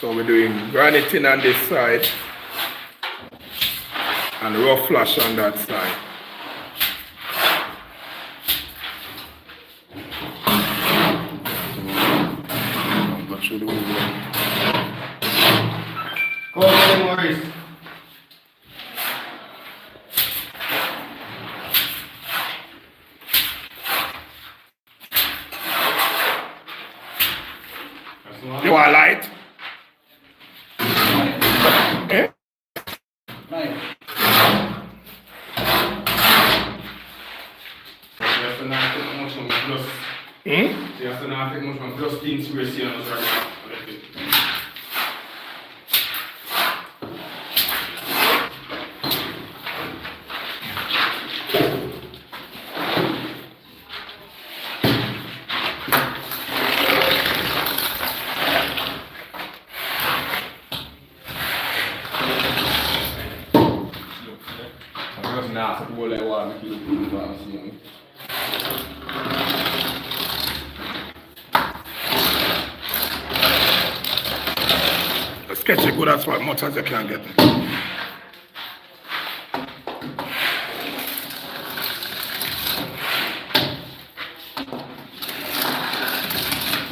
So we're doing graniting on this side and rough flash on that side. Go through the window. Go ahead, Maurice. You want light? Eh? Light. Just not take much from plus. Just not take much from plus things we see on us right now. Sketch it good as much as you can get.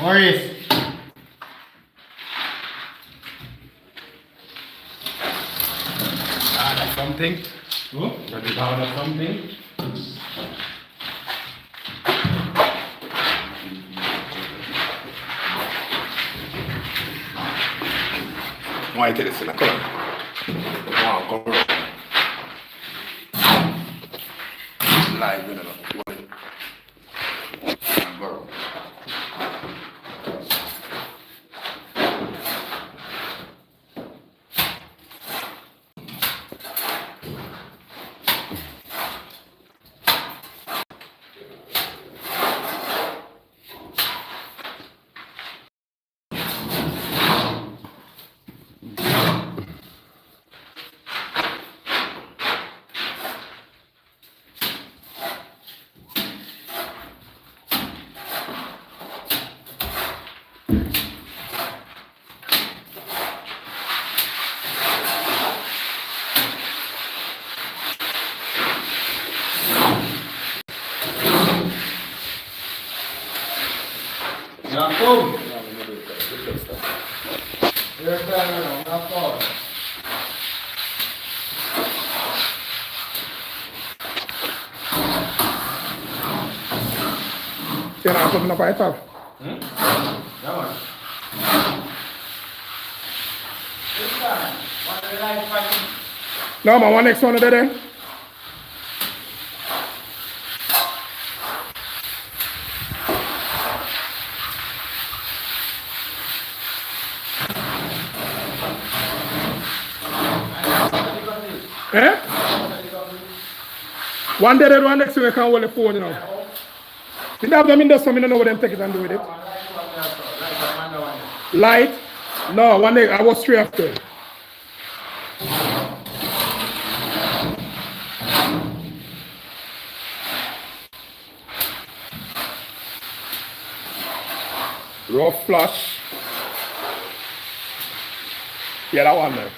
Maurice. Something? Huh? Got it down or something? Why tell us in a color? Wow, come on. Live, you know. Jacob. You're better now, Jacob. You're not putting up right up. That one. This time, what the light fighting? No, man, one next one there. Eh? One day, one next week, I can hold the phone, you know. Did have them in there, so I don't know what them take it and do with it. Light? No, one day, I was straight after. Rough flash. Yeah, that one there.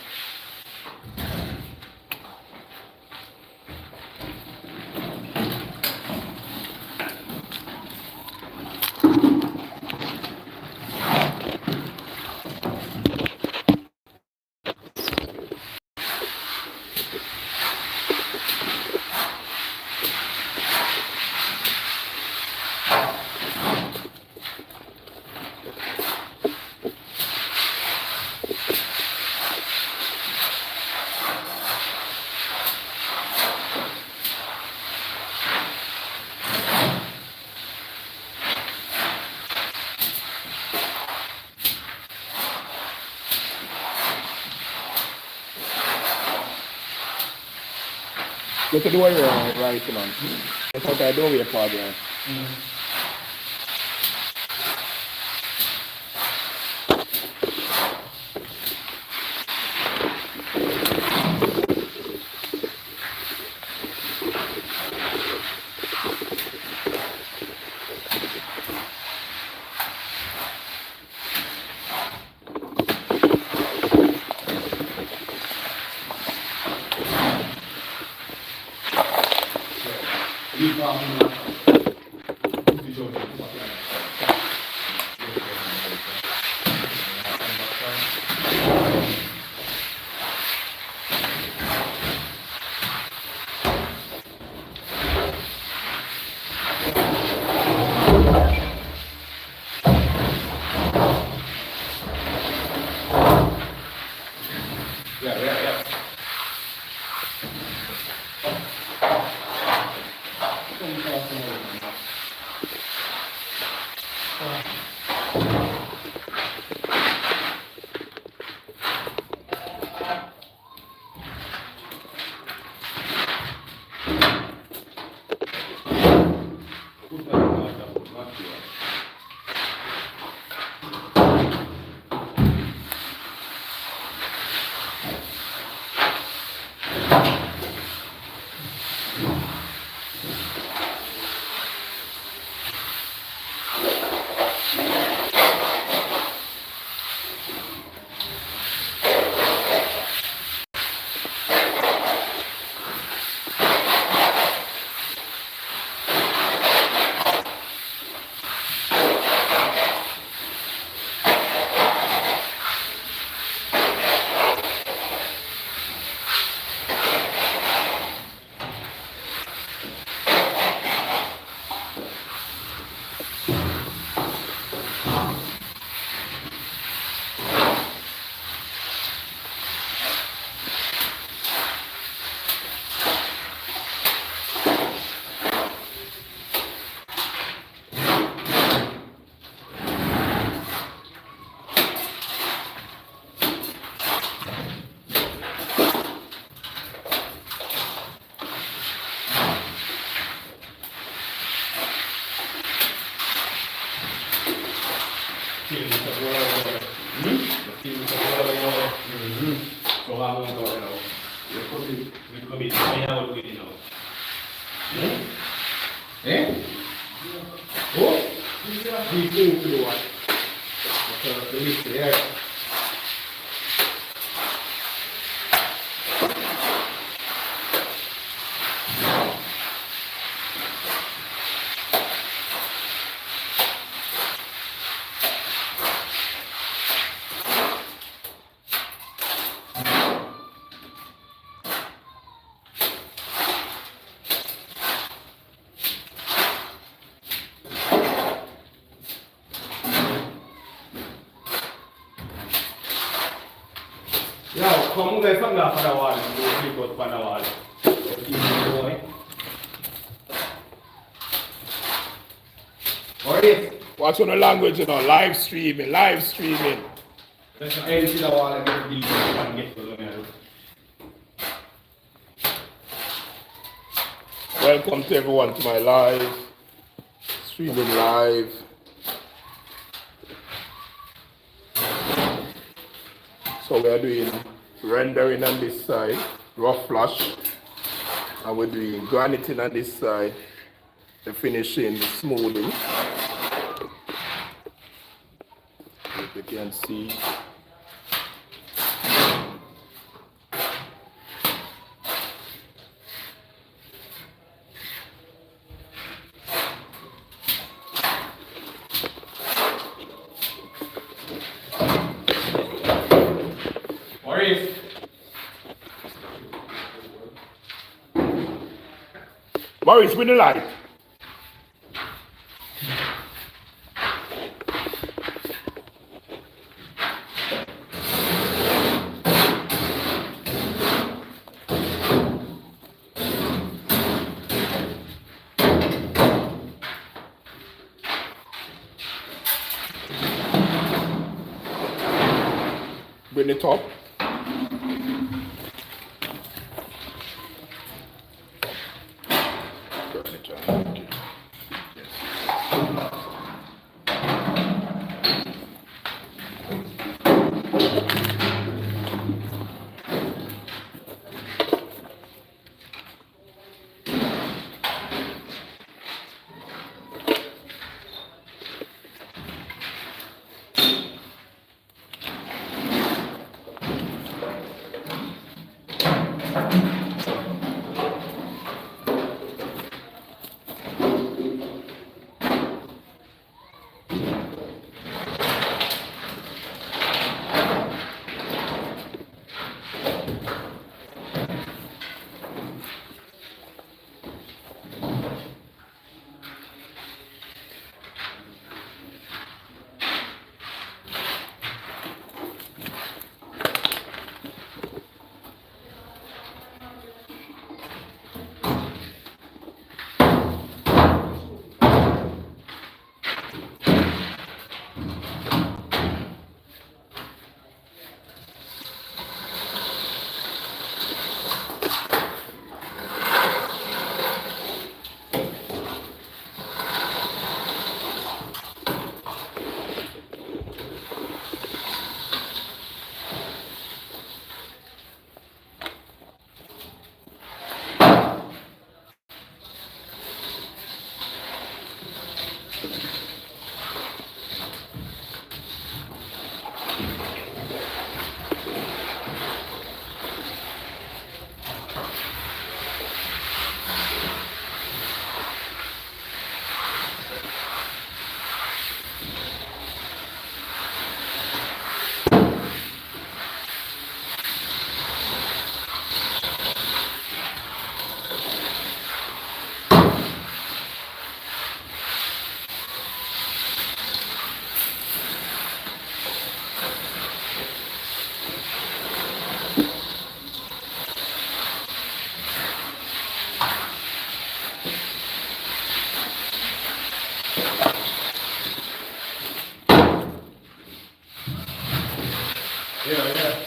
Look at the way you're right, man. It's like I don't wait for you. leave off in the job. Yeah. Yeah, come guys, come down for the wall. Go sleep out for the wall. What is? What's on the language, live streaming. Let's end to the wall and get the deep and get to the middle. Welcome to everyone to my live, streaming live. So we are doing rendering on this side, rough flash, and we're doing graniting on this side, the finishing, the smoothing. If you can see. Maurice, with the light. Bring it up. Yeah.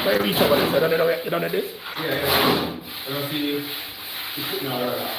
Can you reach over this? You don't know this? Yeah. I don't see you putting all that.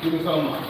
Give me some more.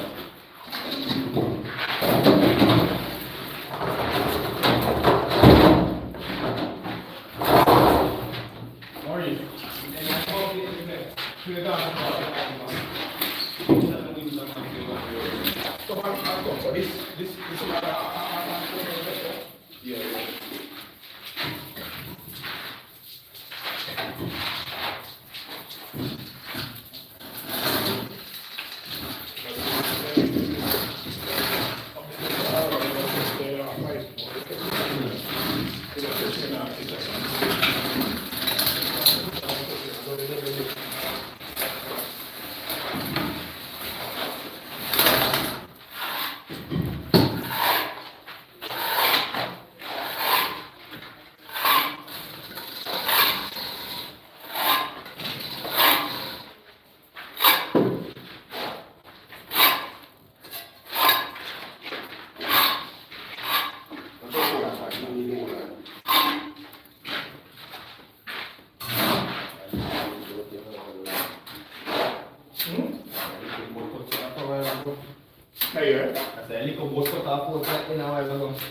Hey, Saya ni kau bosok tak apa tak kena awal bagus.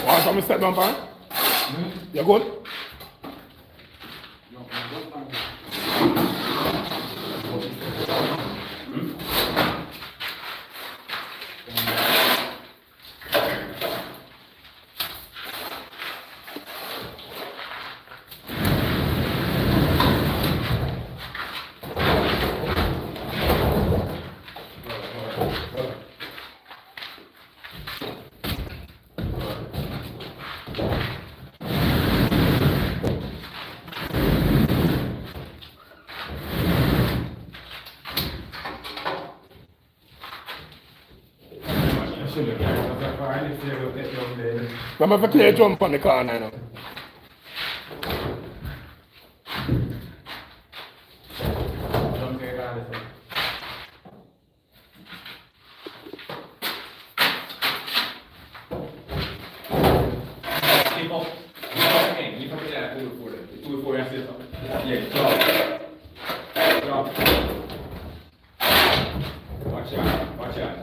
Want some set man pan? You good? I'm have a clear jump on the corner now. Keep up. Keep up there. 2 4 and 6. Yeah, drop. Drop. Watch out. Watch out.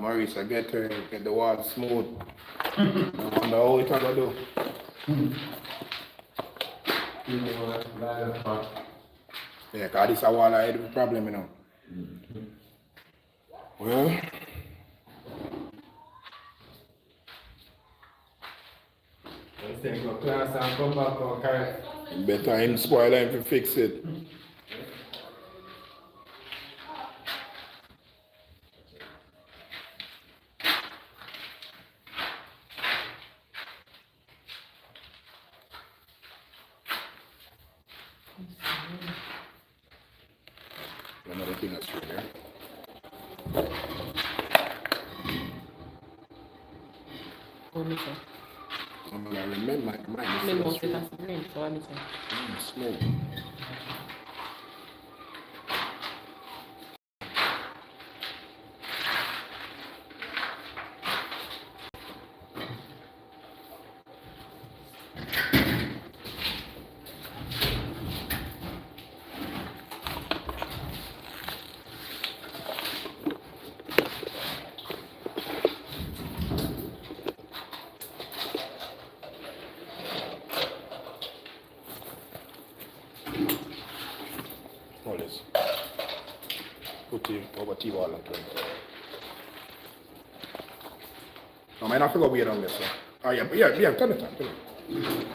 Maurice, I get the wall smooth. I wonder how it gonna do. Yeah, cause this a wall I had a problem, you know. Well, Class and come back or carry. better him spoil him to fix it. Another thing that's right there. I'm gonna remember my Me must have some rain, so I'm Smoke. All this. Put it over the wall and turn it. I might not figure weird on this one. Oh yeah, turn it on, turn it.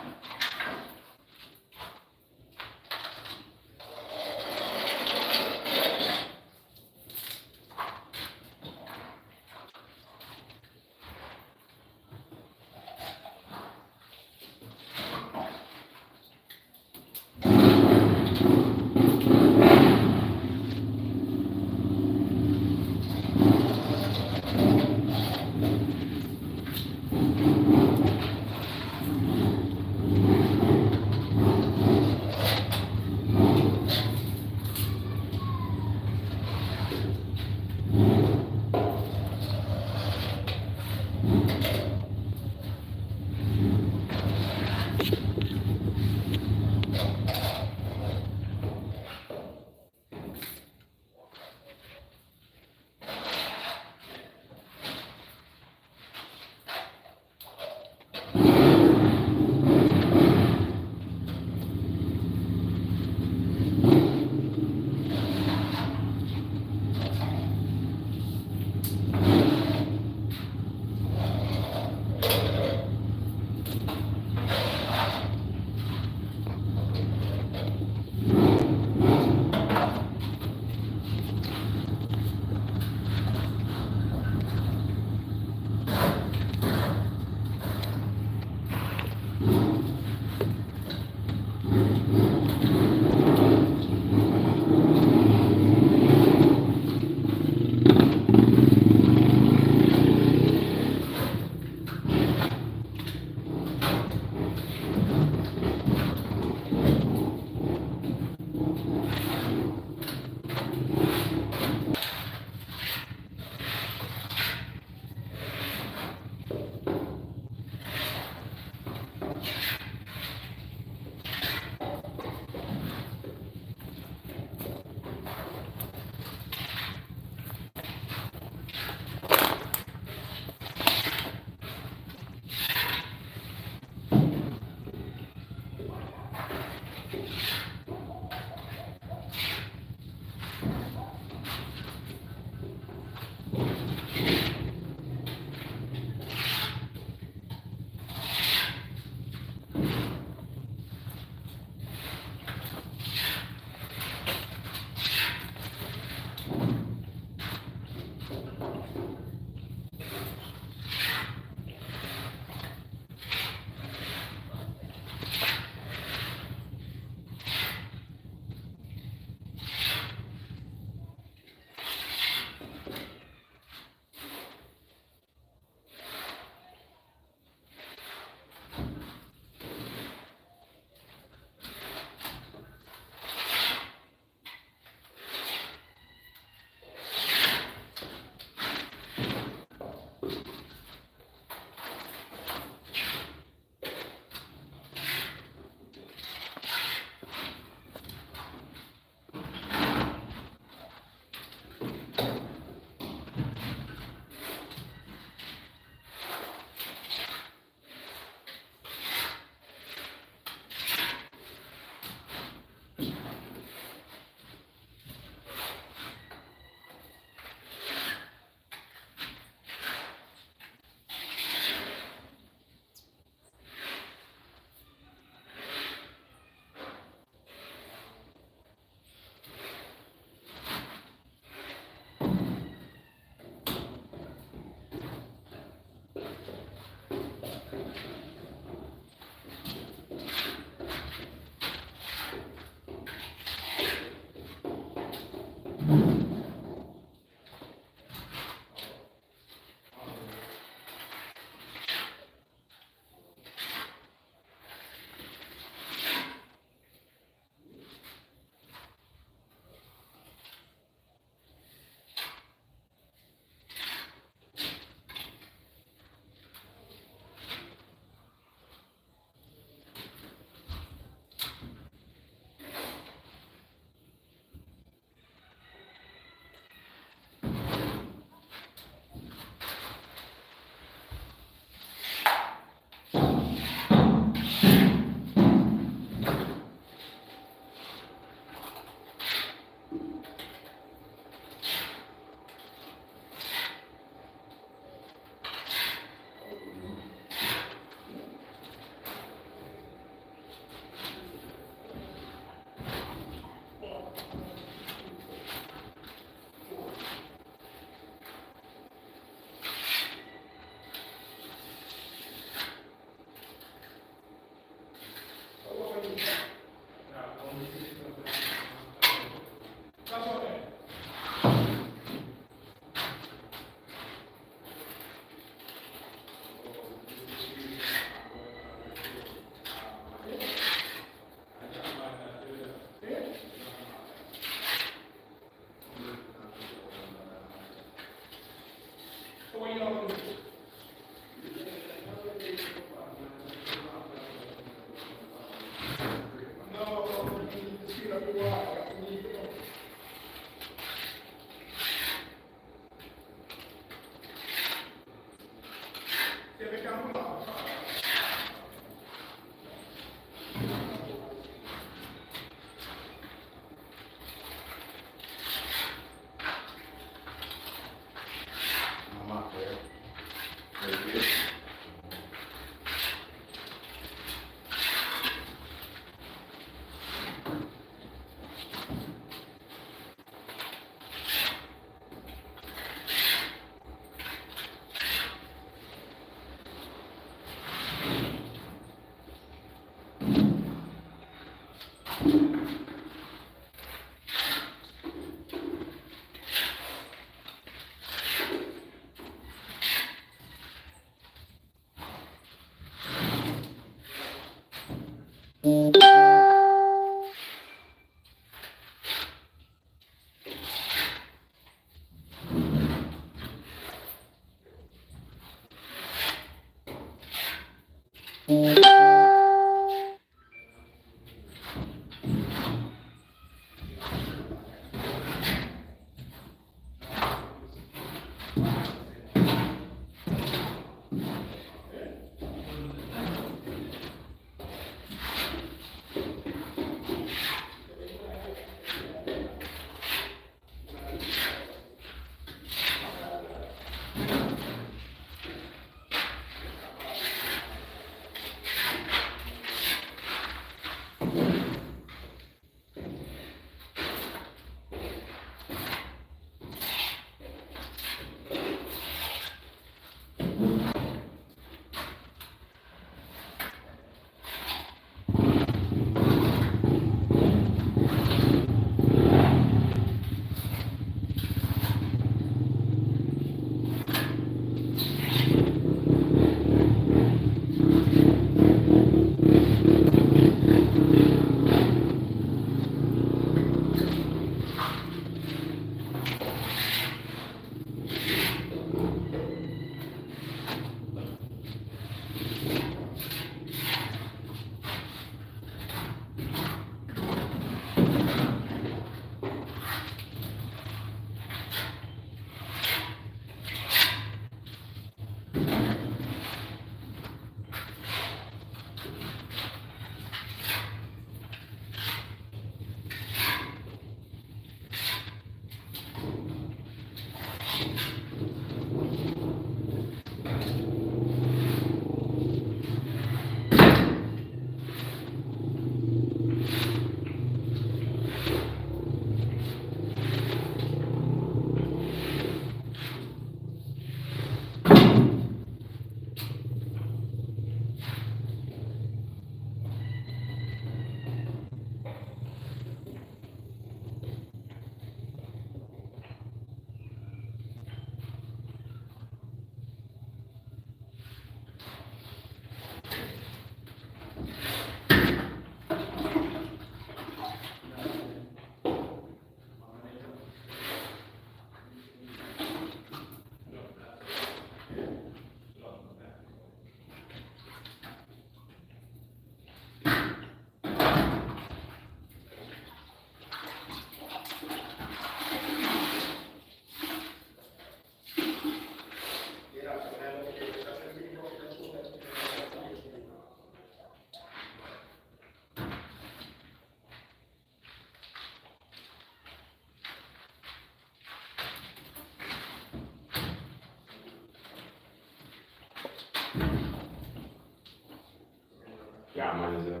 Ja, meine Sehr.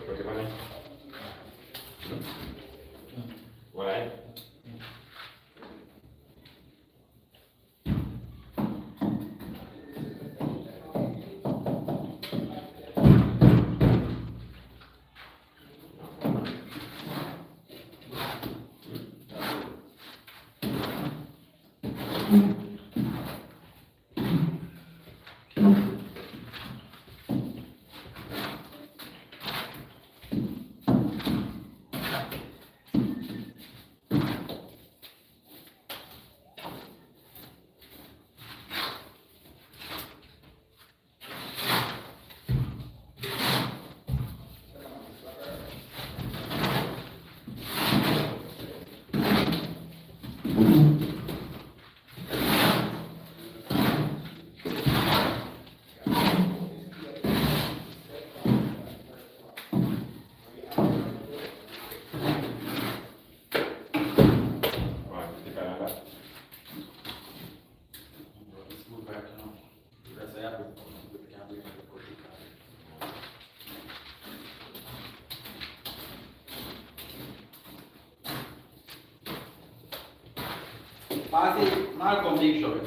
Bagaimana? Mulai. Pass it, Malcolm, big shot.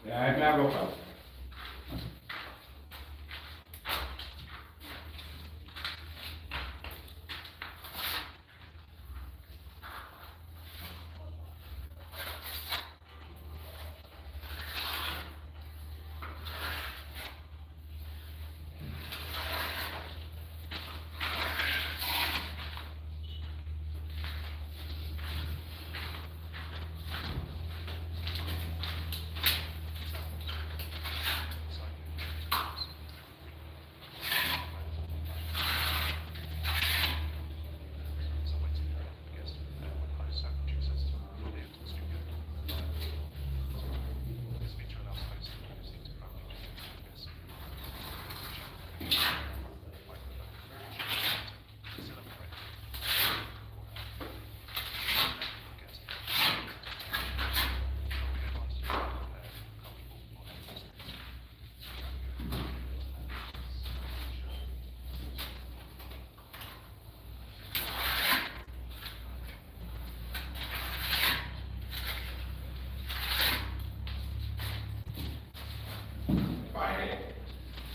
Yeah, I can have a cup.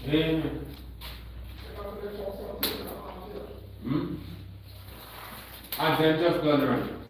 Hmm? And then just done running.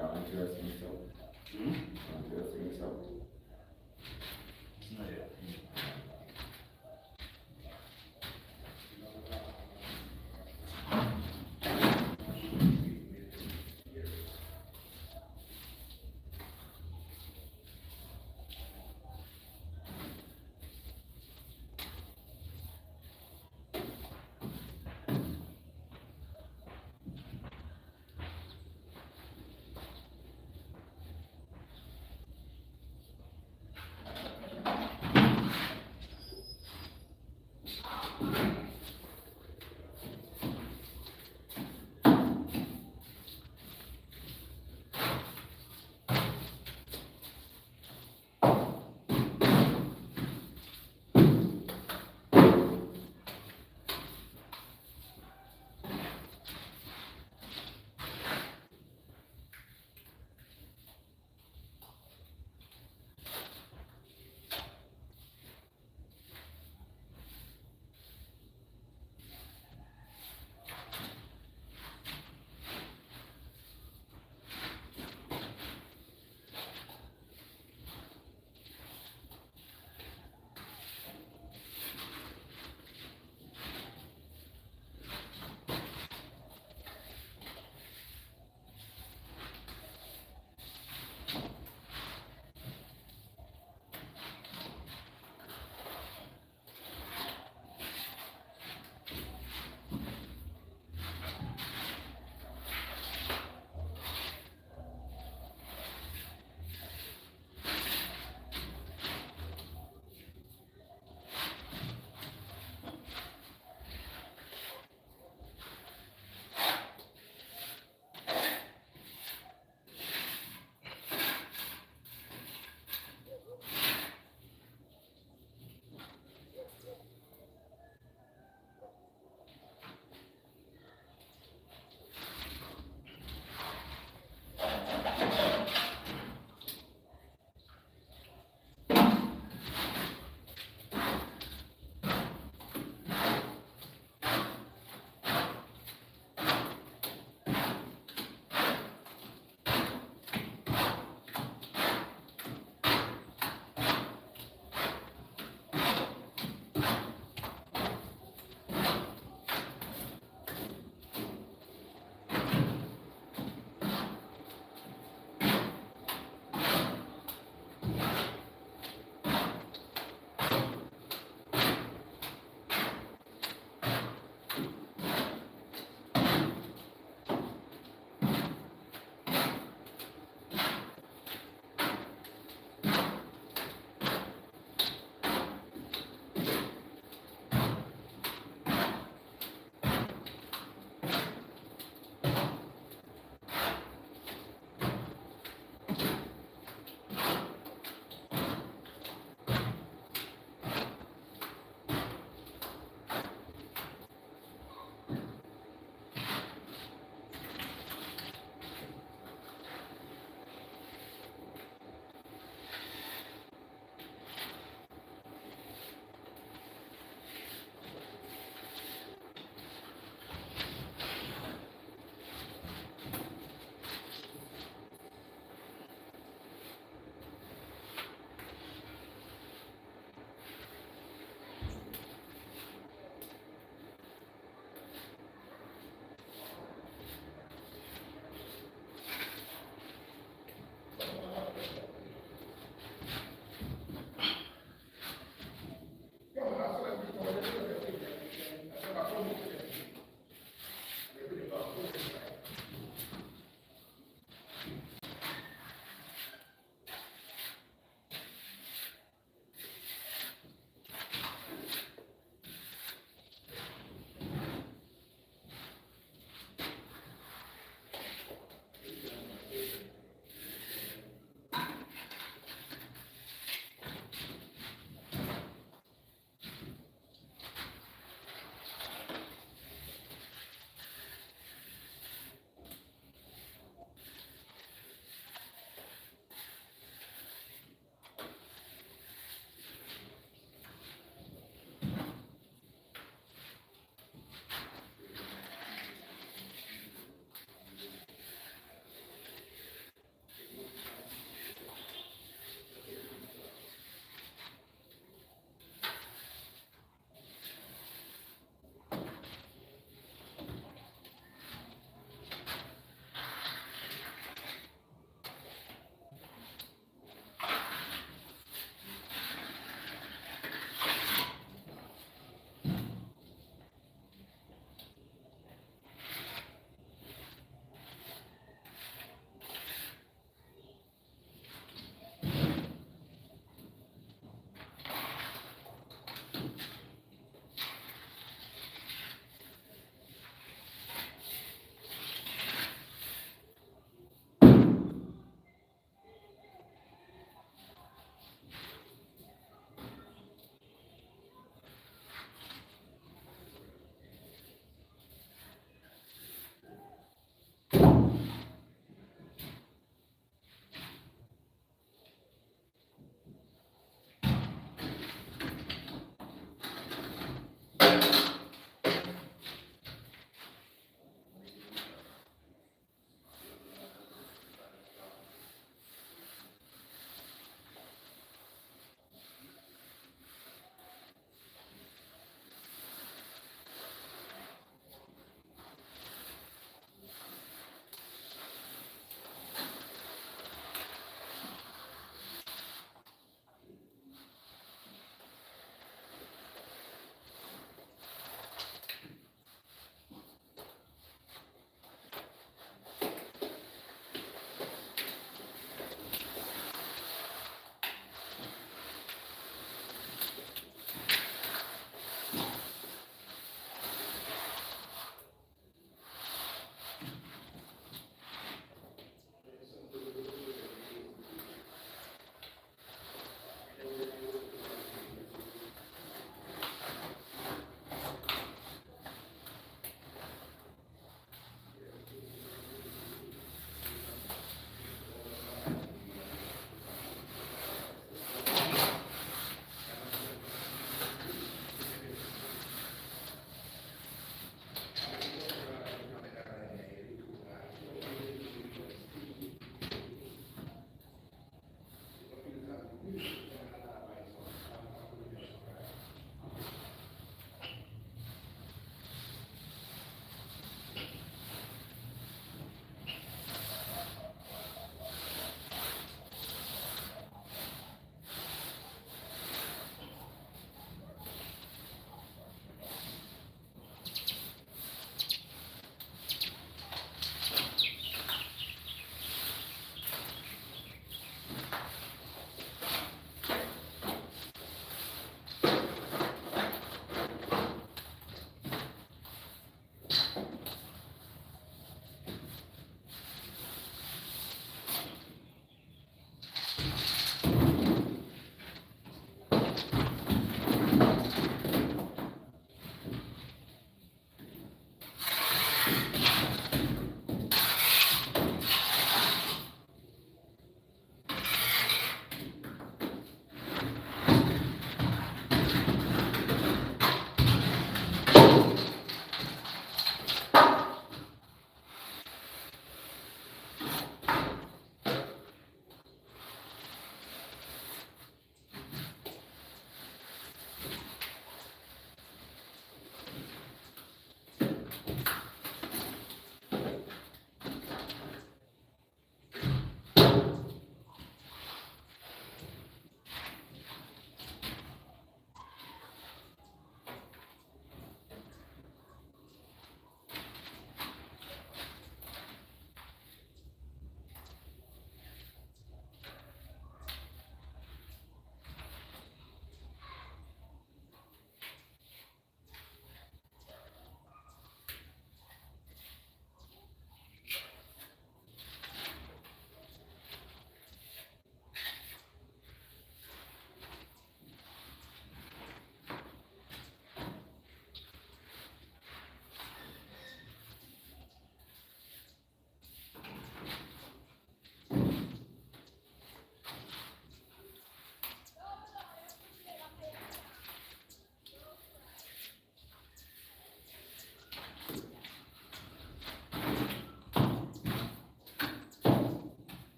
That interesting stuff. Just finish up. No, yeah.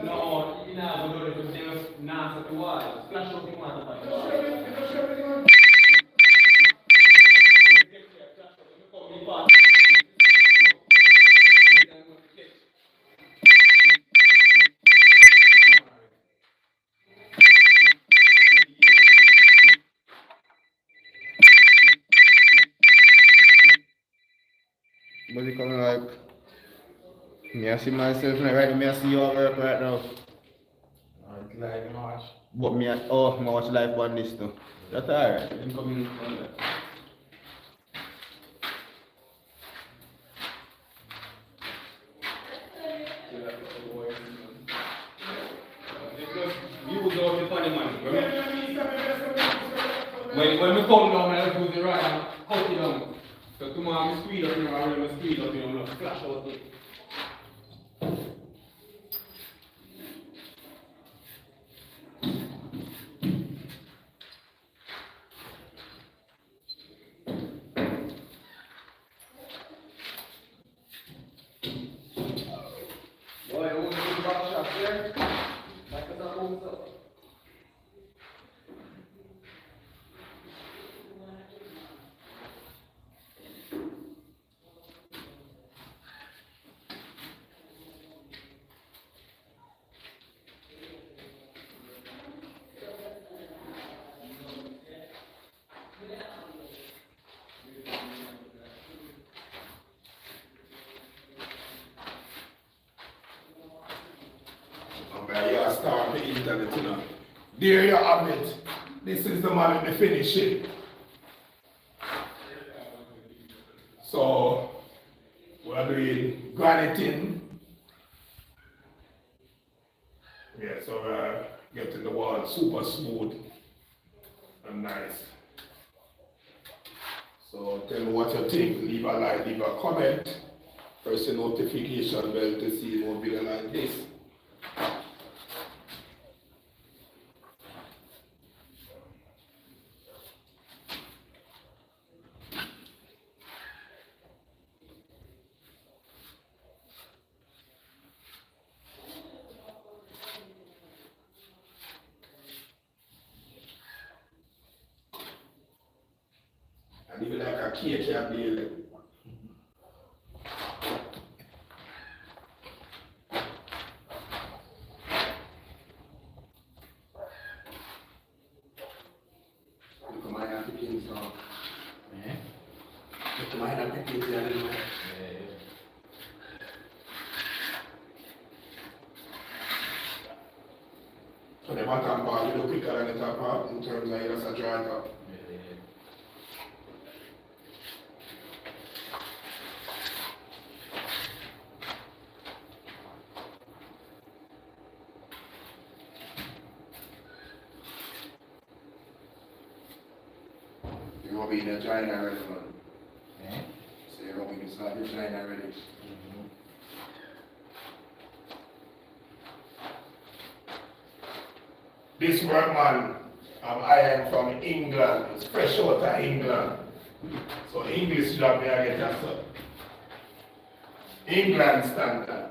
No, you know, but it was just not at the wall. Splash out the water. But it coming like, me I see myself right, me I see your work right now. Alright, like March. But me, oh, me watch live on this too. That's alright. Then coming on that. Use all the funny man. When we come down, I just use the right and cut it down. So tomorrow I speed up, I will speed up, flash out it. Boy, I want to do back shot there. Like a double up. You start the internet, you know. There you have it. This is the man in the finishing. So we're doing graniting. Yeah, so we're getting the wall super smooth and nice. So tell me what you think. Leave a like, leave a comment. Press the notification bell to see more video like this. And even like a cake can be look at my African song. Yeah. Look at my African song. So the bottom part, you look quicker than the top part in terms of just a dry top. You want to be in the drying already, man. Yeah. So you want me to start the drying already. This workman, I am from England. It's fresh out of England. So English job there I get that stuff. England standard.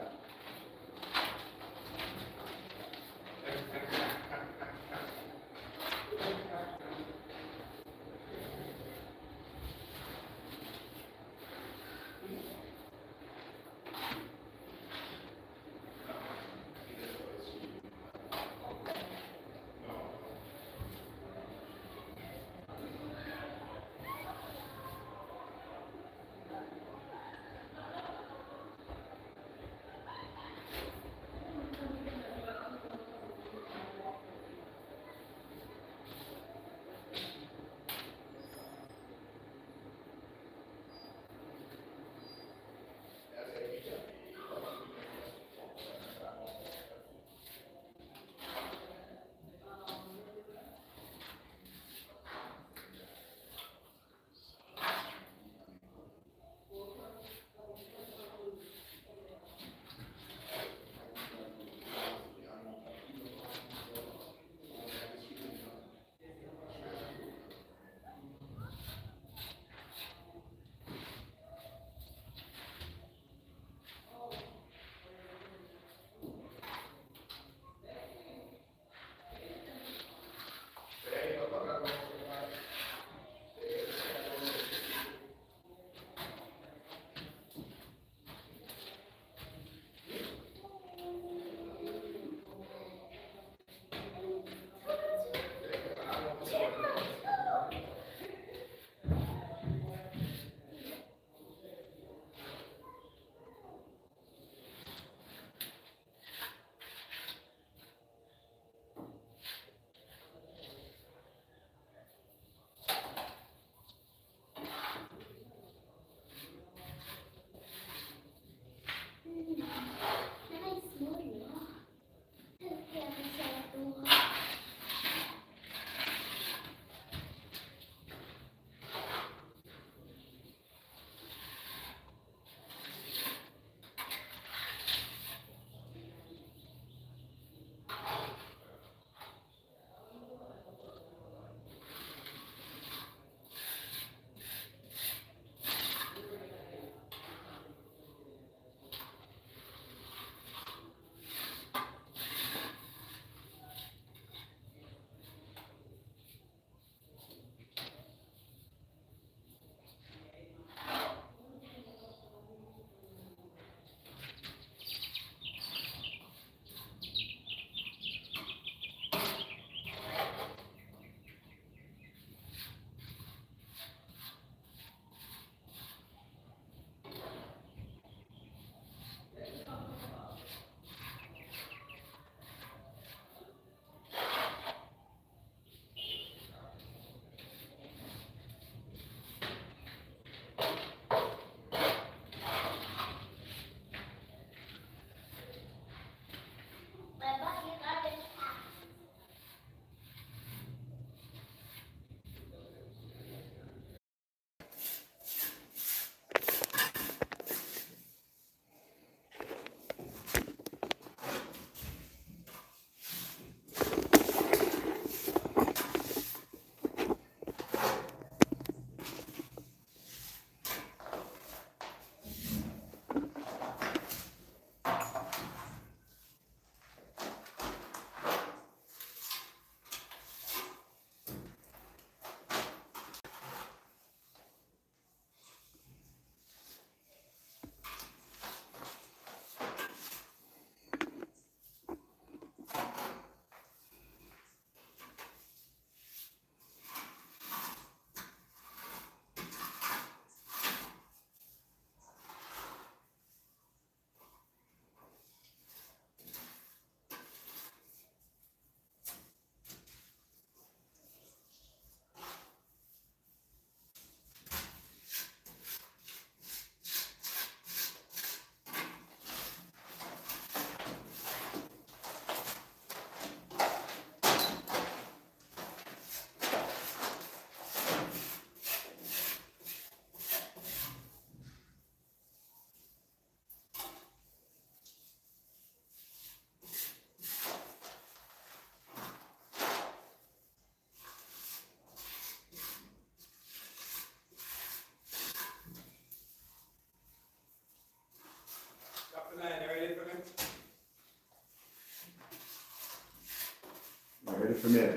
for me.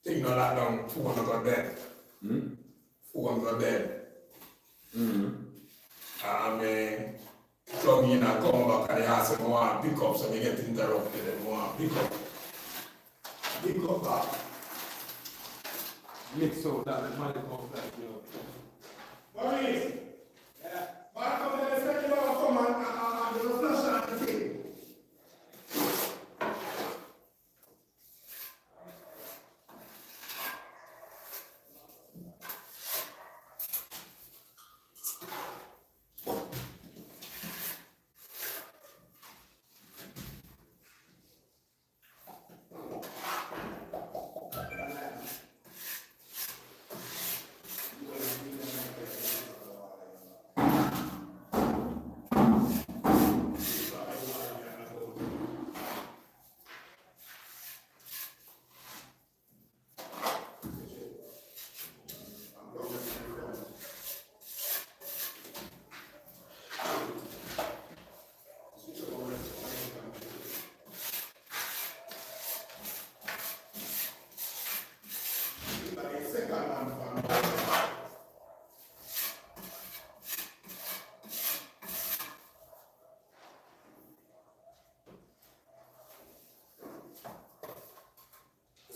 Thing no lock down, phone no go dead. Phone go dead. And me plug in and come back and they ask if I want to pick up, so me get interrupted and I want to pick up. Pick up that. Mix so that the money comes back, you know. Maurice! Yeah. Back up the second hour come and the flash and the thing.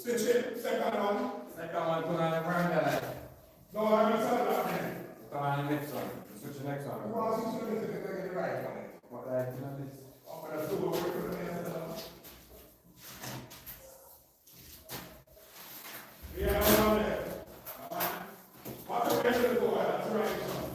Switch it, second one. Second one, put on the veranda. No, I mean, second one. Put on the next one. Switch the next one. Well, switch it to the right one. What the heck is this? I'm going to do it with the yeah, one there. What's the rest of the door? That's the right one.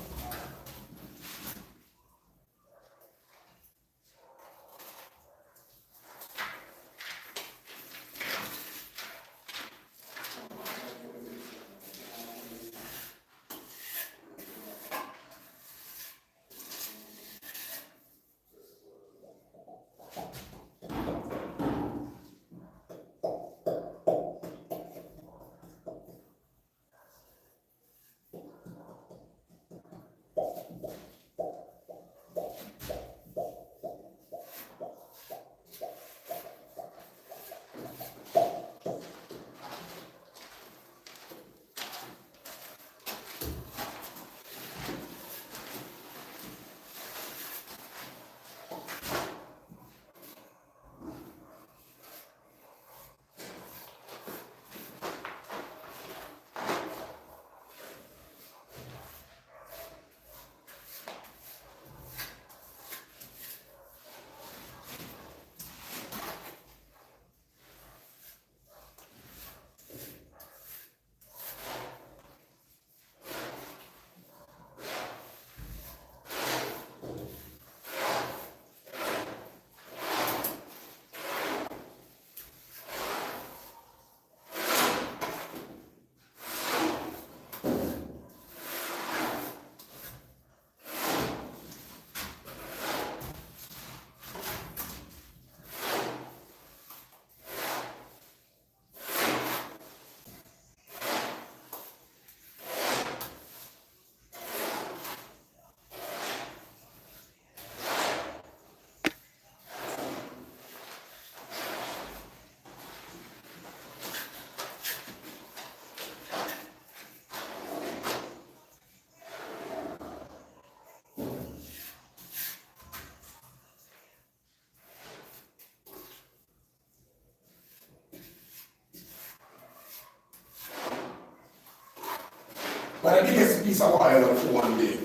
But the biggest piece of wire for one day.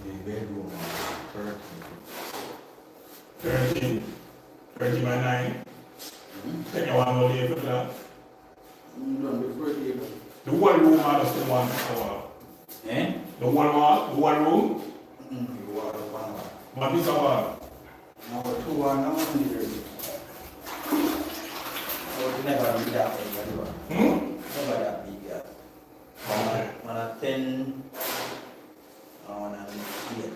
The bedroom, 30 by 9. Take a one more day for that. The one room out of the one wall. Eh? The one wall, the one room, You are the one. one piece of wall. Number 2 and number 3. Never be that big, never that big. Okay. One at 10, one at 8.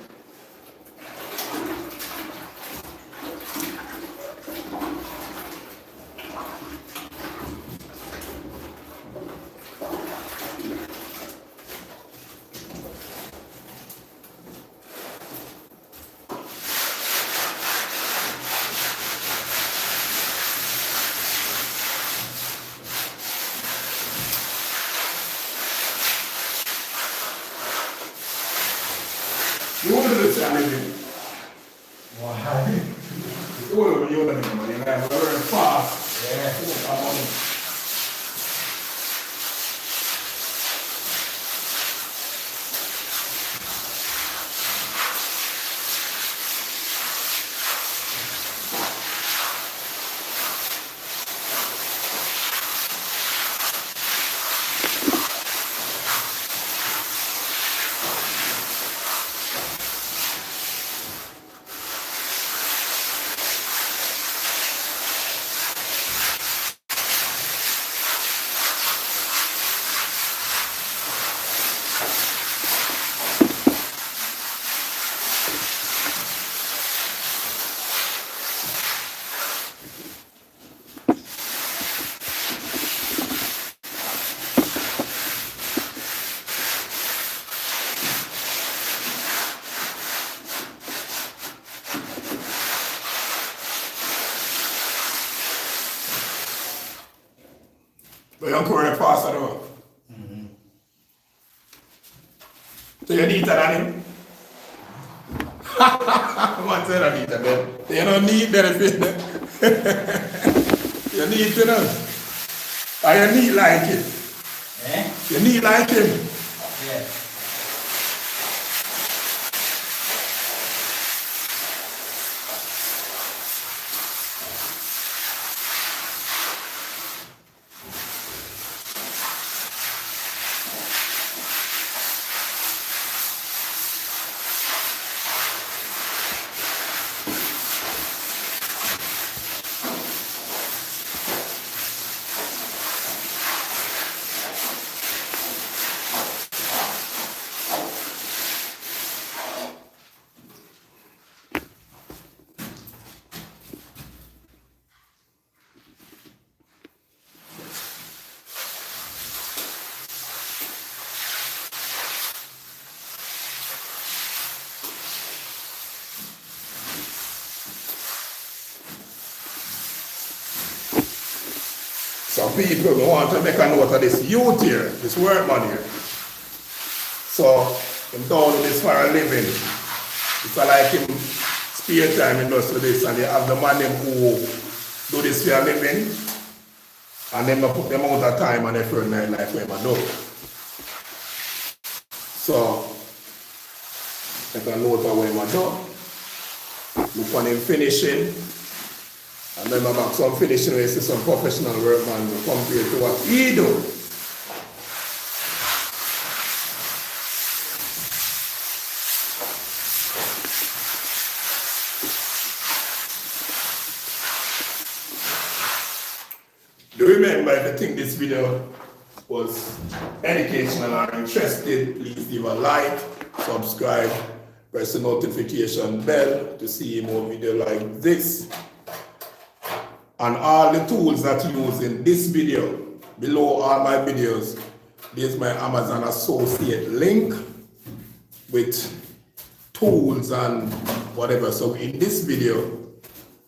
living. Why? It's all over you, man. You're very fast. Yeah. But you're correct faster though. So you need that on him? Man said I need that, man. You don't need benefit. You need to know. Or you need like him. Eh? You need like him. Yeah. Some people want to make a note of this youth here, this workman here. So, him down with this for a living. It's like him spare time in does this, and they have the man them who do this for a living, and then they put them out of time and effort in their life for him to do. So, make a note of what him do. Look on him finishing. And then back some finishing where you see some professional workman compared to what he do. Do remember, if you think this video was educational or interested, please leave a like, subscribe, press the notification bell to see more videos like this. And all the tools that you use in this video, below all my videos, there's my Amazon associate link with tools and whatever. So in this video,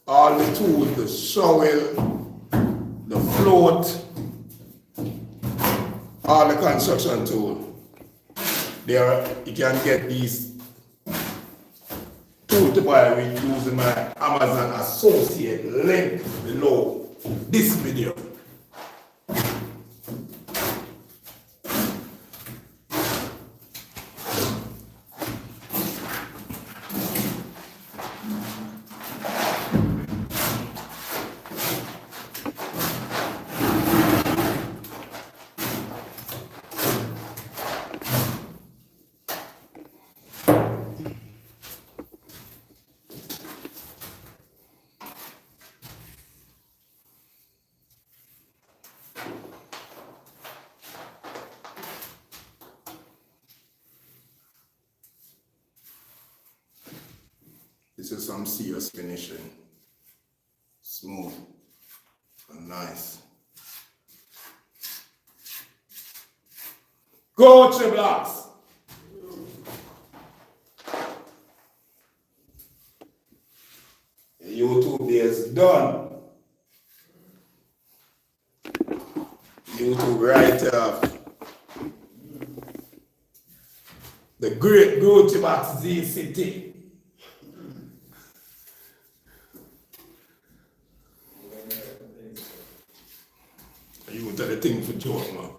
all the tools, the shovel, the float, all the construction tool, there you can get these tools to buy with using my Amazon associate link below this video. This is some serious finishing. Smooth and nice. Go Triblocks! YouTube is done. YouTube right off. The great Go Triblocks Z City. youth are the thing for joke, man.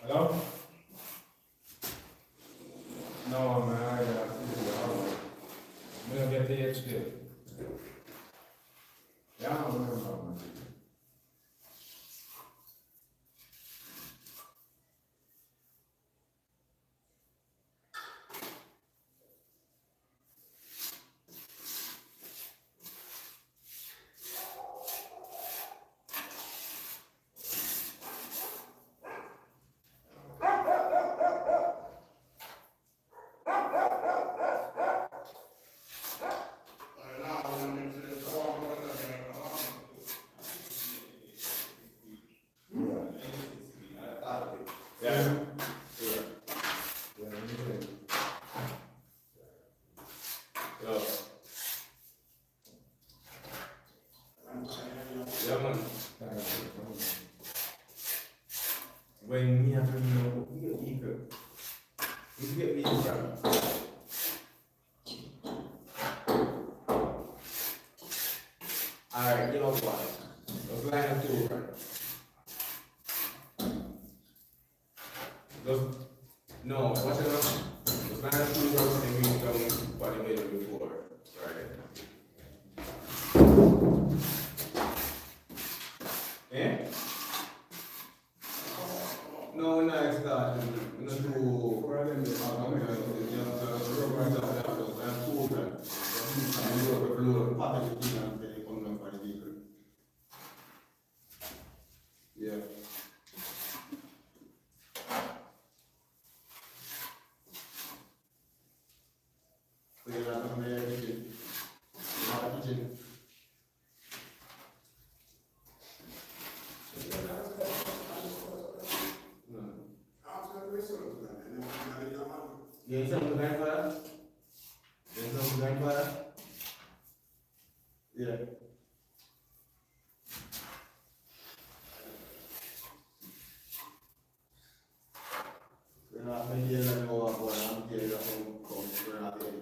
Hello? No, man, I got we don't get paid still. Yeah, I don't remember about my You get me in front. Alright, you know what? Let's line up two over. No, what's it up? Let's line up two over and we come body middle before. Right. Eh? No, no, it's not. Not too. Yeah. So you're not going to be kitchen. You're not a kitchen. You ain't something to grandfather? You ain't something to grandfather? Yeah. We're not going to let go of what I'm getting up home. We're not getting it.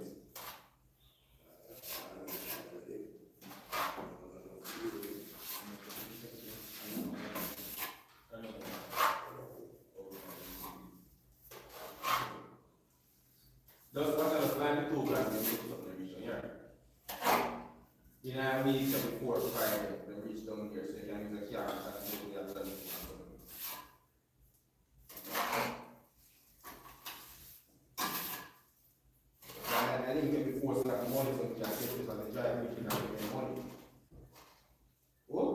Those what are the plan two grand they make up the region here. You know I mean it's 4 or 5 they reach down here so you can use a car and go to the other side. I didn't get before so that money so you can get this on the drive which you can get money. Whoa.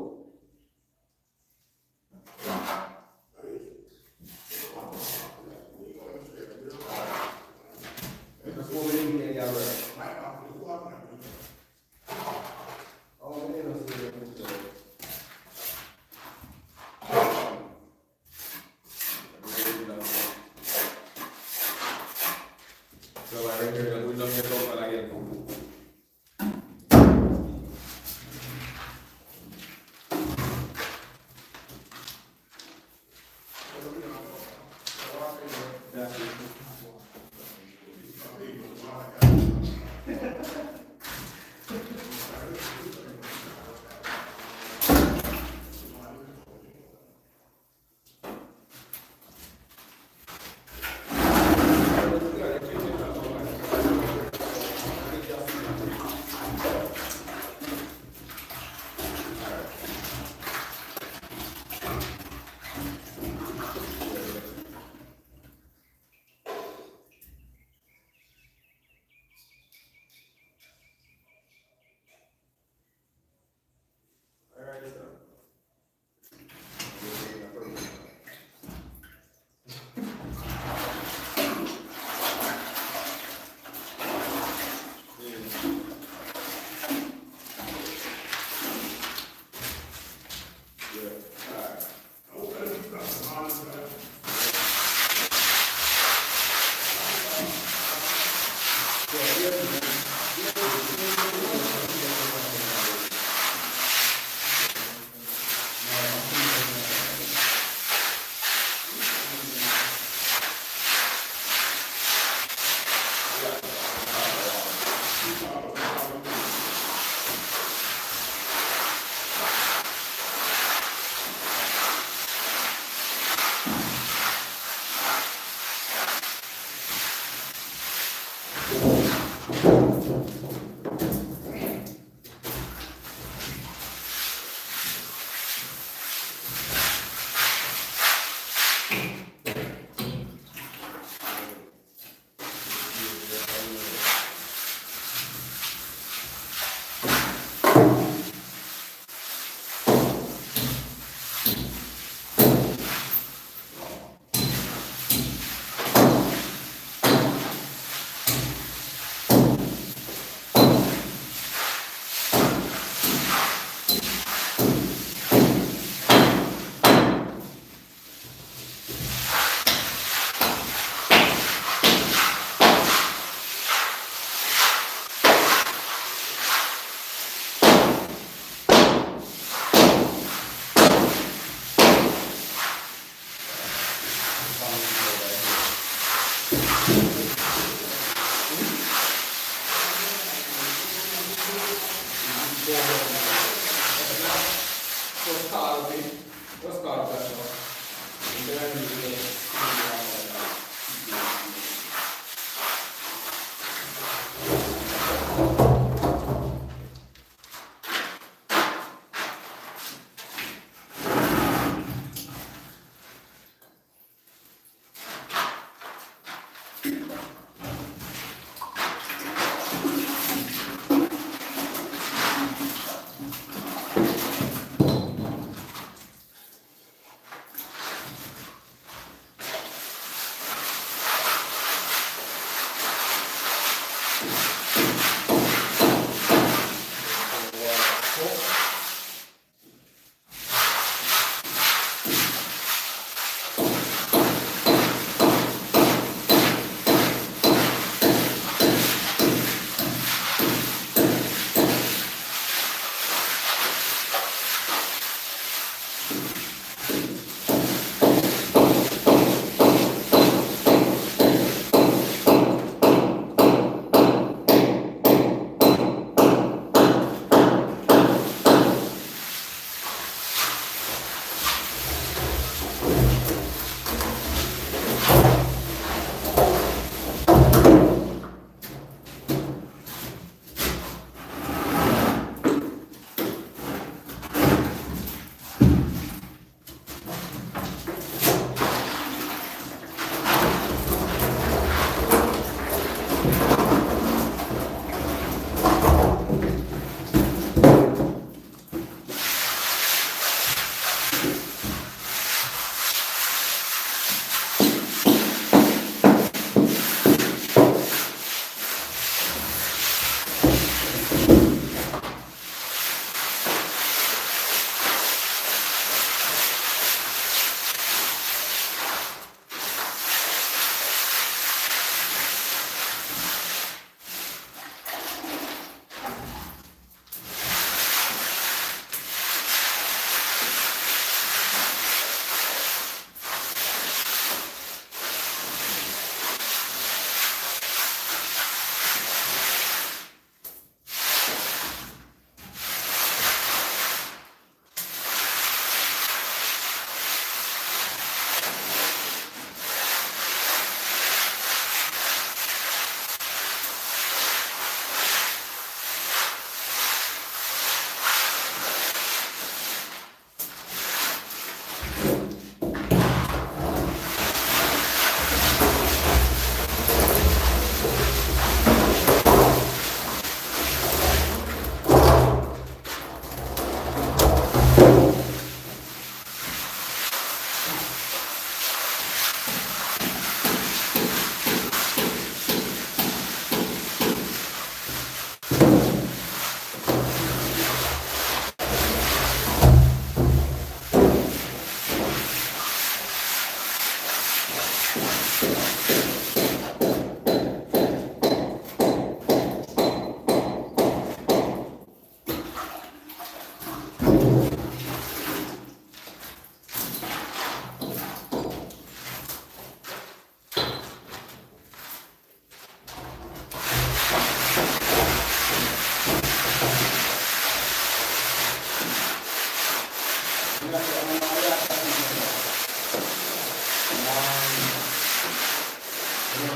That's what we didn't get the other. Oh, they don't see it. So I reckon we don't get over again. That's it.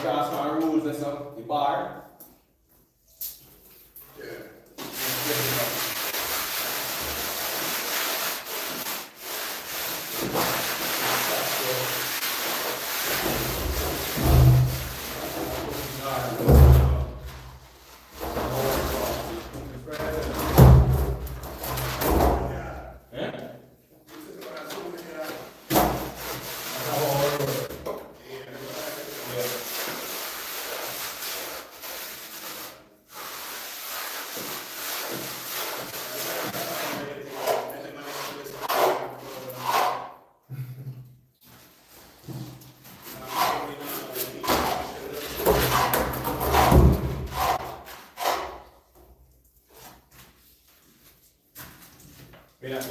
Cross my rules and stuff, the bar. That's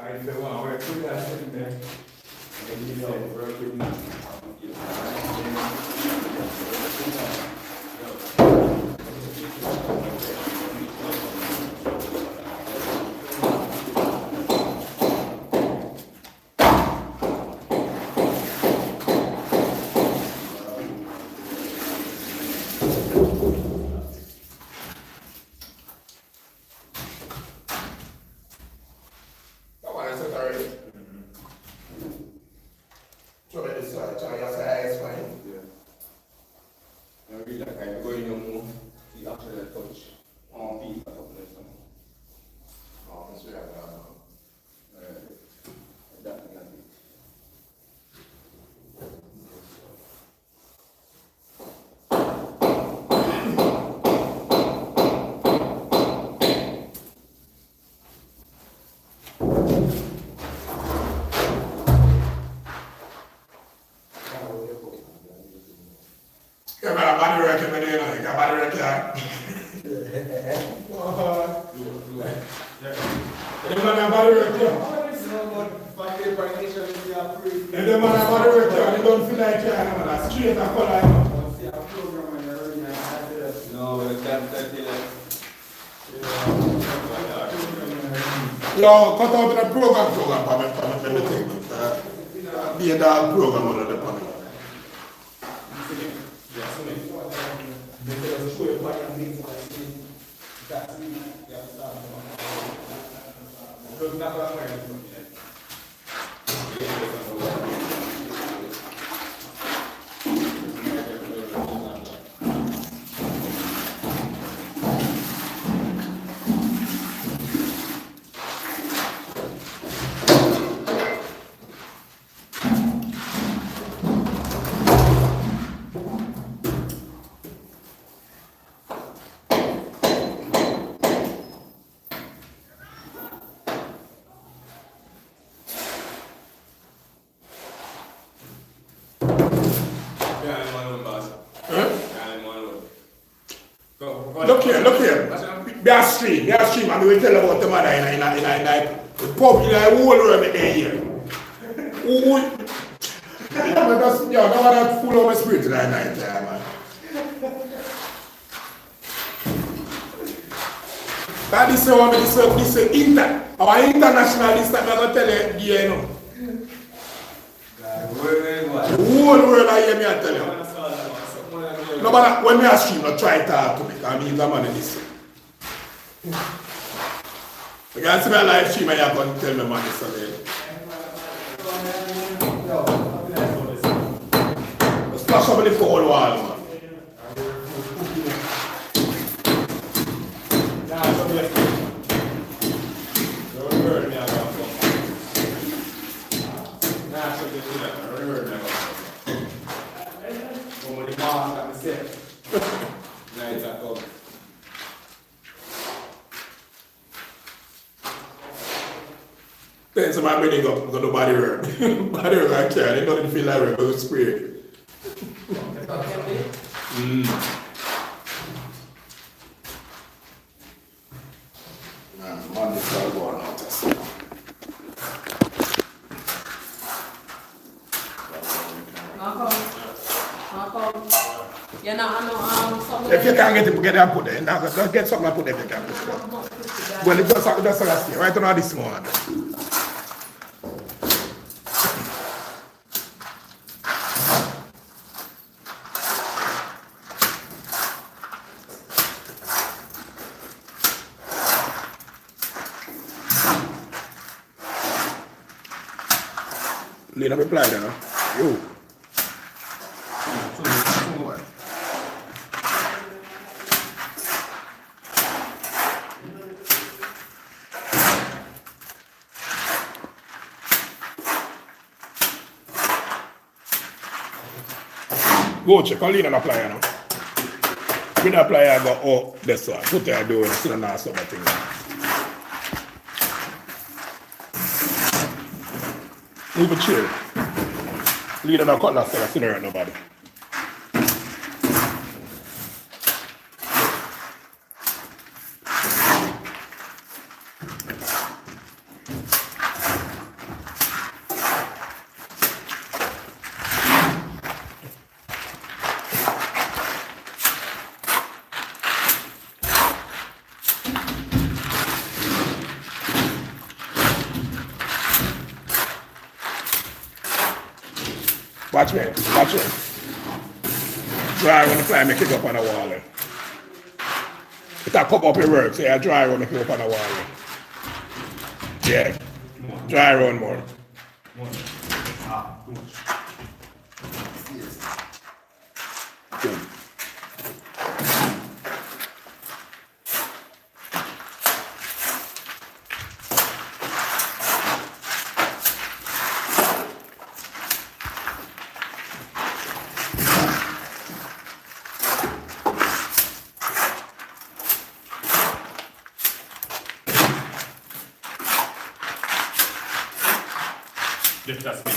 I don't want to put that in there. And you know, real quick now. That one is set already. So let this side, so you have to ice fine. Yeah. I really like I go in your move. You actually touch on feet at the next one. Oh, that's right. Definitely. Yeah, man, I'm body recommending, you know, you got body recommend. You man have body recommend. If the man have body recommend, you don't feel like you are, man, that's straight and color, you know. No, but that's Yo, cut out the program, for me thing. Be a dog program under the panel. Look here. Be a stream, and we will tell about the mother in the pub, in the whole room in here. Who? That one full of my spirit that night, man. That is the one, this is our internationalist that I'm going to tell you, you know. The whole world I hear me I tell you. No, but when we ask him, not try to talk to me, I mean, the man in this. You can see my live stream and you're going to tell me, man, it's a splash up in the whole wall, man. Then somebody bring up the body work. Body work I care. They don't feel like work, but it's spirit. Man, this is all going out. Marco, you're not something. If you can't get it, get it and put it. Now, just get something and put it if you can. Well, it just last year. Right now, this morning. Lena me apply there, yo. Go check, I'll lean and apply now. When I apply, I go, oh, that's what. Put there, do it, still not something. Move a chair. Lead on a cutlass, so I still hurt nobody. Watch me. Watch it. Dry when the fly make it up on the wall. It a come up, it works. Yeah, dry when make it up on the wall. Yeah. Dry run more. Good. That's me.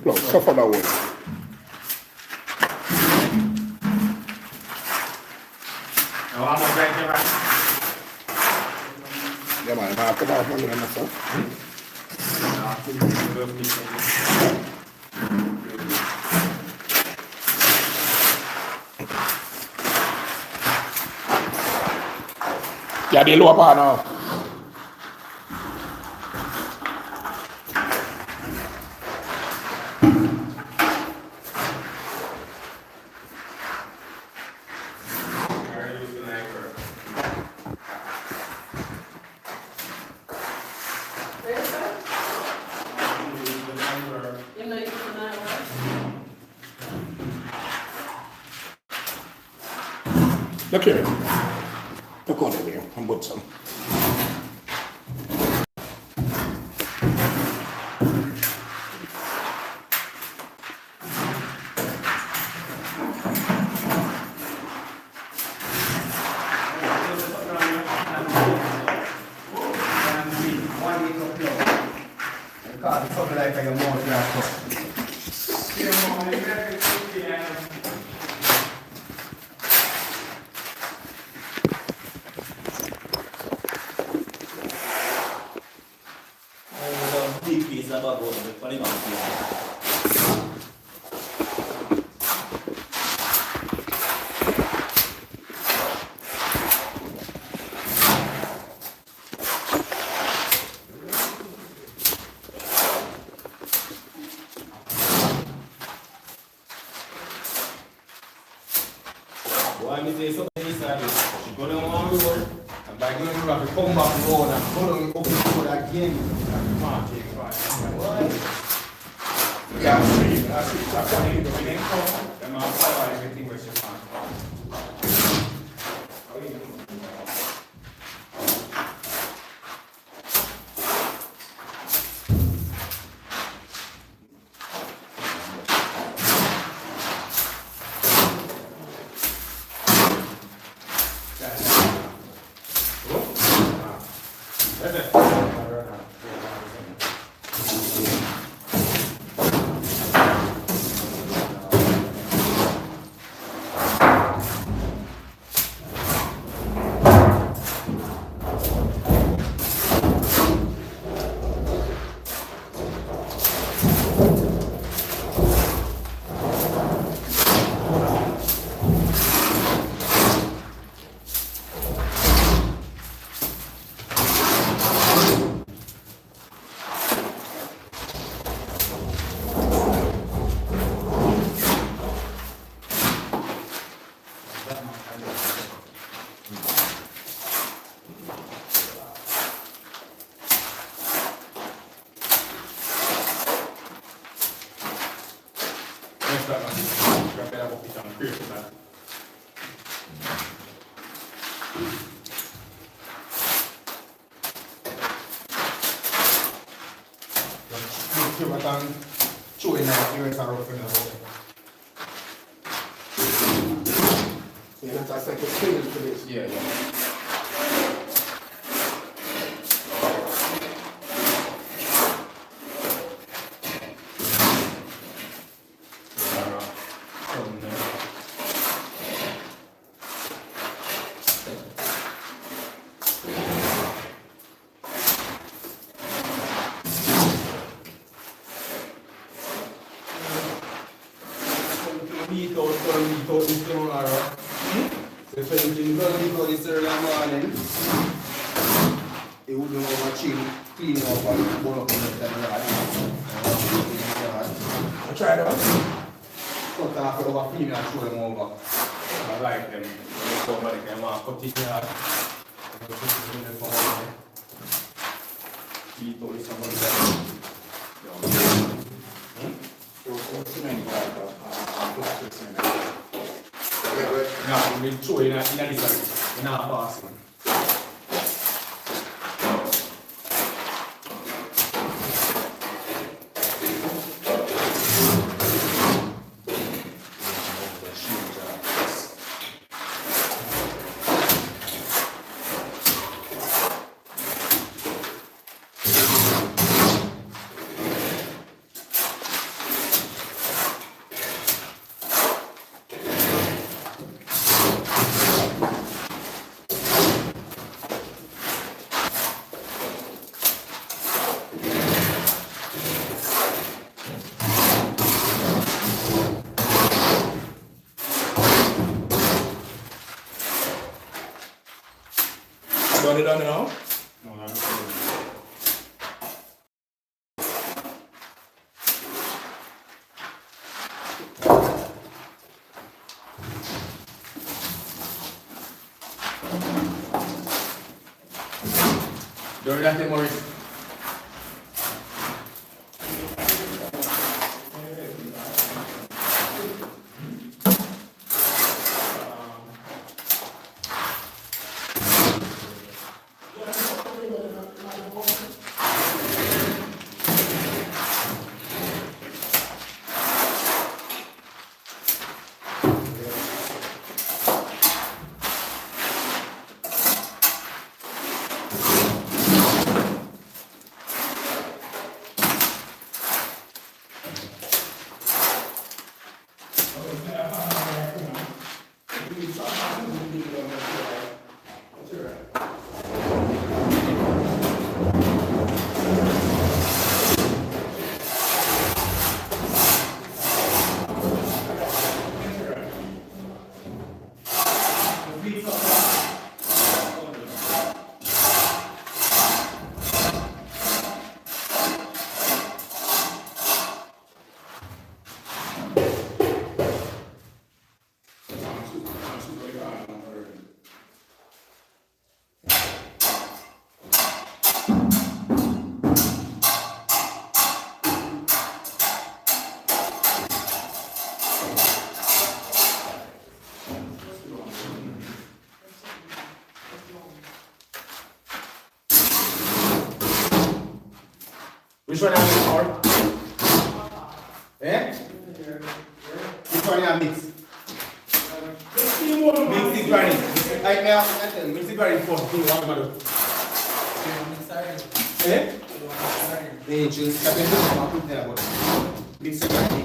Plug, suffer that one. Now I'm going to right. Yeah, man, I have to have money on myself. Yeah, they low up now. Where's that? You know you can not work. Look here. Look on there. I'm with some. Something like a more glass. Big piece of bubble, the funny one. Why me say something this side? She go down on the road, and by going to have to come back the road and go down up the road again. And can't take fire. Why? Yeah, that's why you don't need to come. I'm not sure everything was just fine. Chewing that here is our open the Yeah, that's like a clean for this. Yeah. turn it out this tomorrow. So if anything turn it out this early morning, it would be over clean up and burn up in the yard. I tried that. Cut off over clean and show them over. I like them. Somebody can want to cut it yard. Keep out somebody else. No, we throw in this in our basket. Done it on now? No, I'm not. Don't let them worry. Which one have you more? Eh? Which one you have mix? Mix it granny. I tell you, mix it granny first. What am I doing? Eh? Eh, just step into the put there, but mix it granny.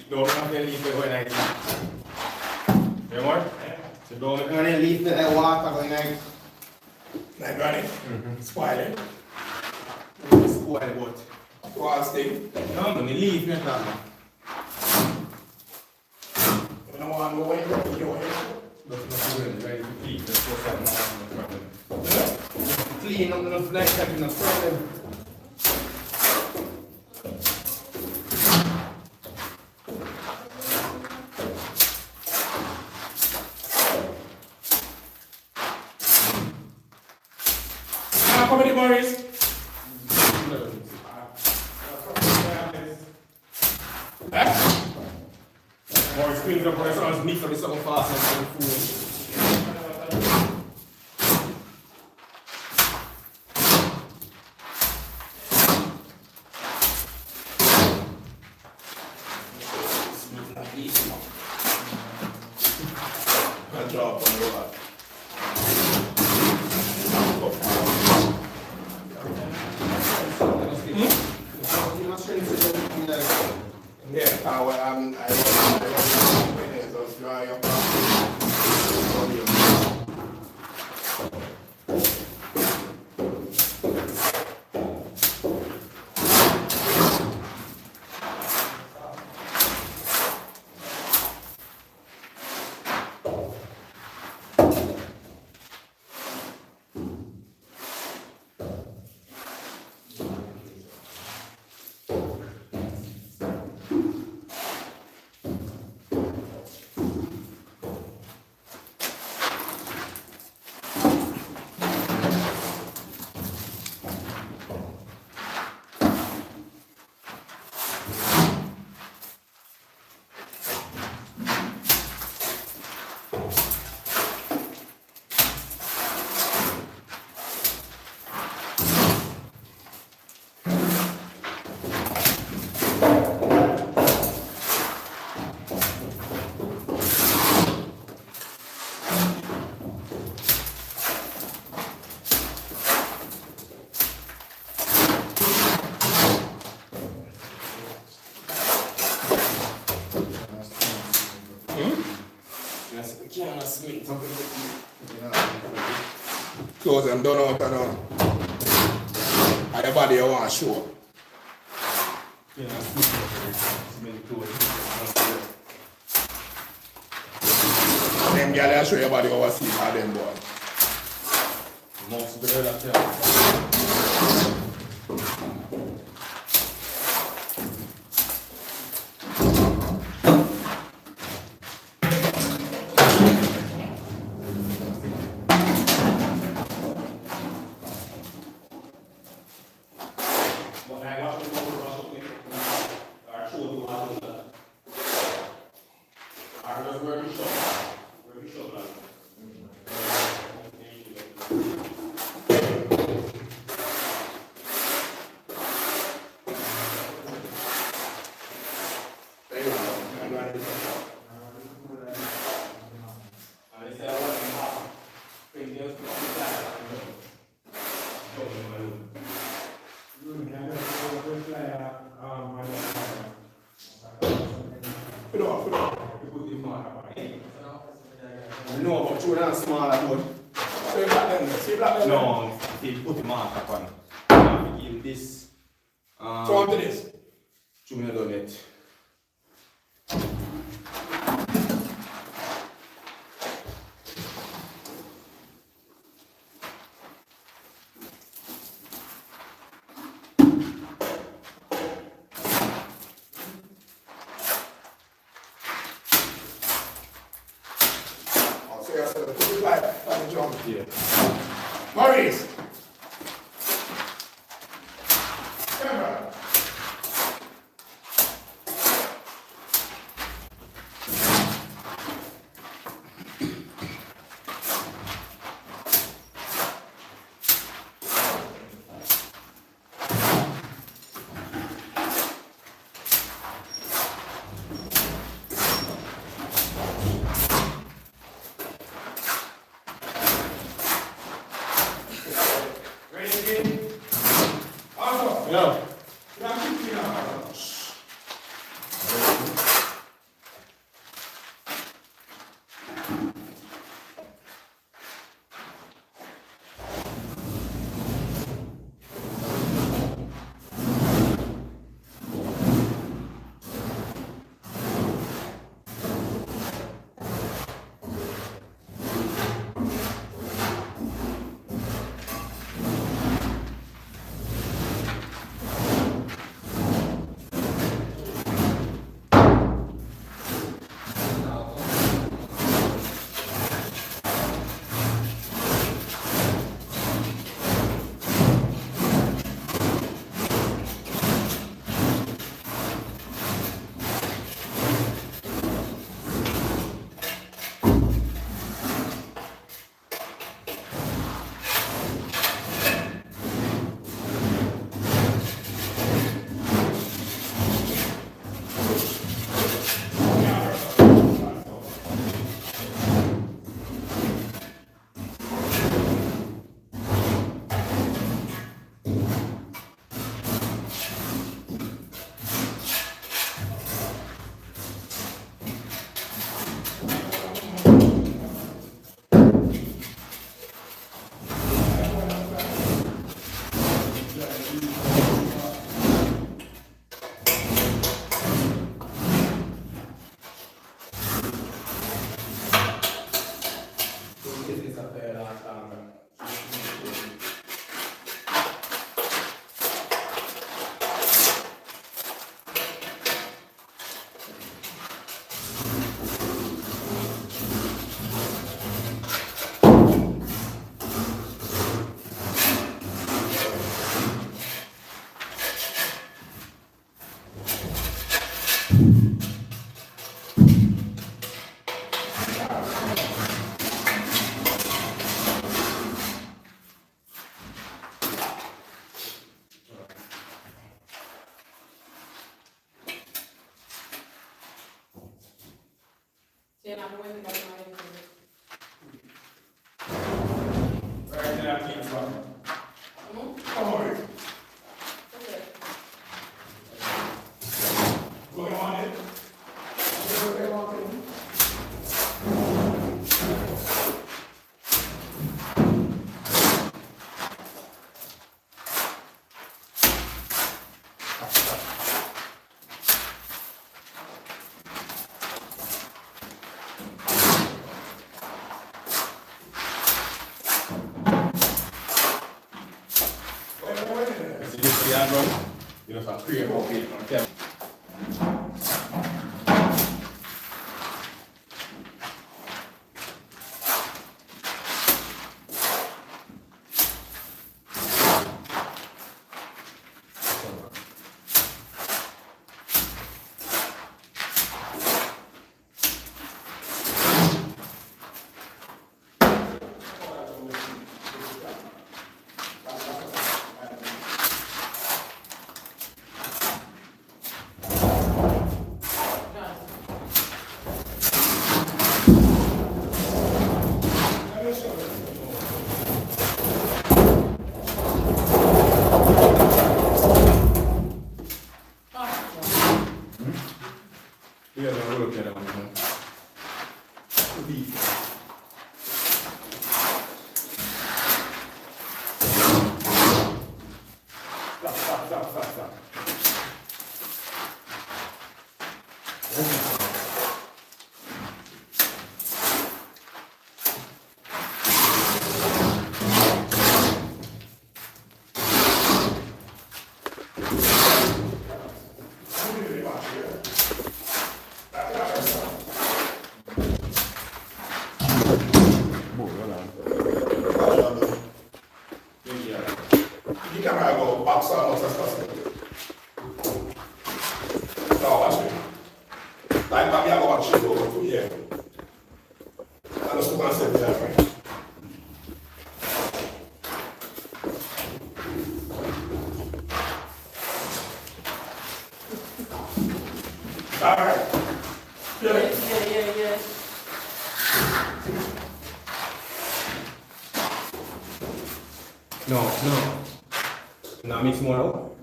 Don't have to leave it when I eat. You more? So don't have to leave the water when I Like running. Spoil it. spoil what? Walls thing. No, man, leave me that. You don't want to go in, you want That's not good, right? Clean, that's what's not problem. Clean up enough like that in a problem. Come in, Morris. More screens up on someone's knee for the something fast and some food. I'll drop on the wall. Yeah, power. I was dry up. Close them done out and down. And your body you want to show. Them girl you show your body overseas and them boy. Most of the that No, but you don't small at all. So you got them, see black them? No, he put the mark upon. Now give this. So on to this. You may done it. So you have to put it like on the drum. Yeah. Maurice! Camera. See, and I'm waiting for my interview. Right there, I keep from. Come on. Okay. Going on it. Going on it. So you see that, bro? You know, some create more page on camera. Yeah, we'll look at that one. Stop. You can go back so much as possible. No, watch me. Like, maybe I go watch you go to here. I just want to say that, right? All right. Yeah. No. Now mix more out.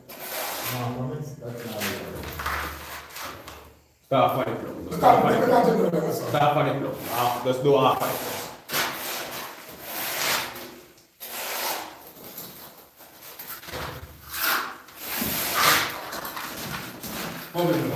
Start for the plug. Start for the plug. Just do half five. Hold it in the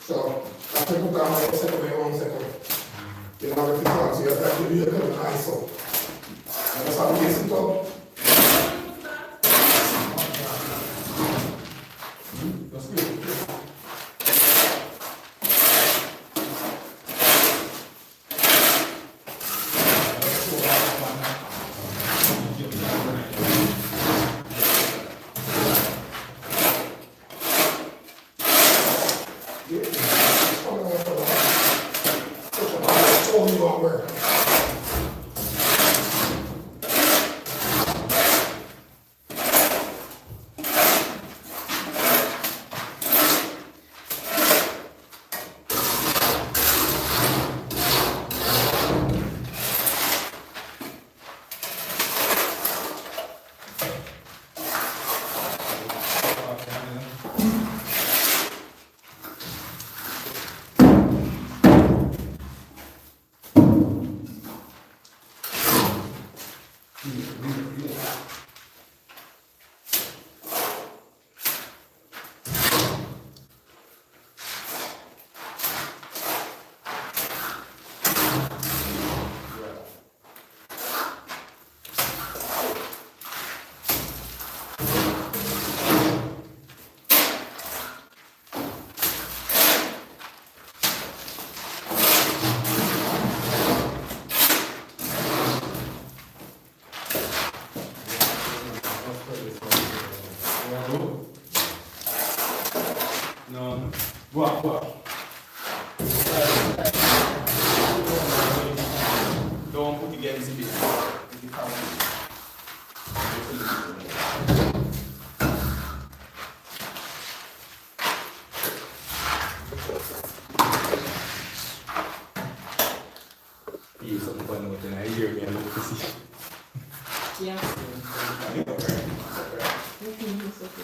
So, after you come out, one second. You know, if you want to, you have to do your kind of ISO. And that's how we get it up. That's good. No. Go on, go on. Don't put against the bit. If you can't. You something funny with it. I hear me. I look to see. Yeah. Okay. It's okay.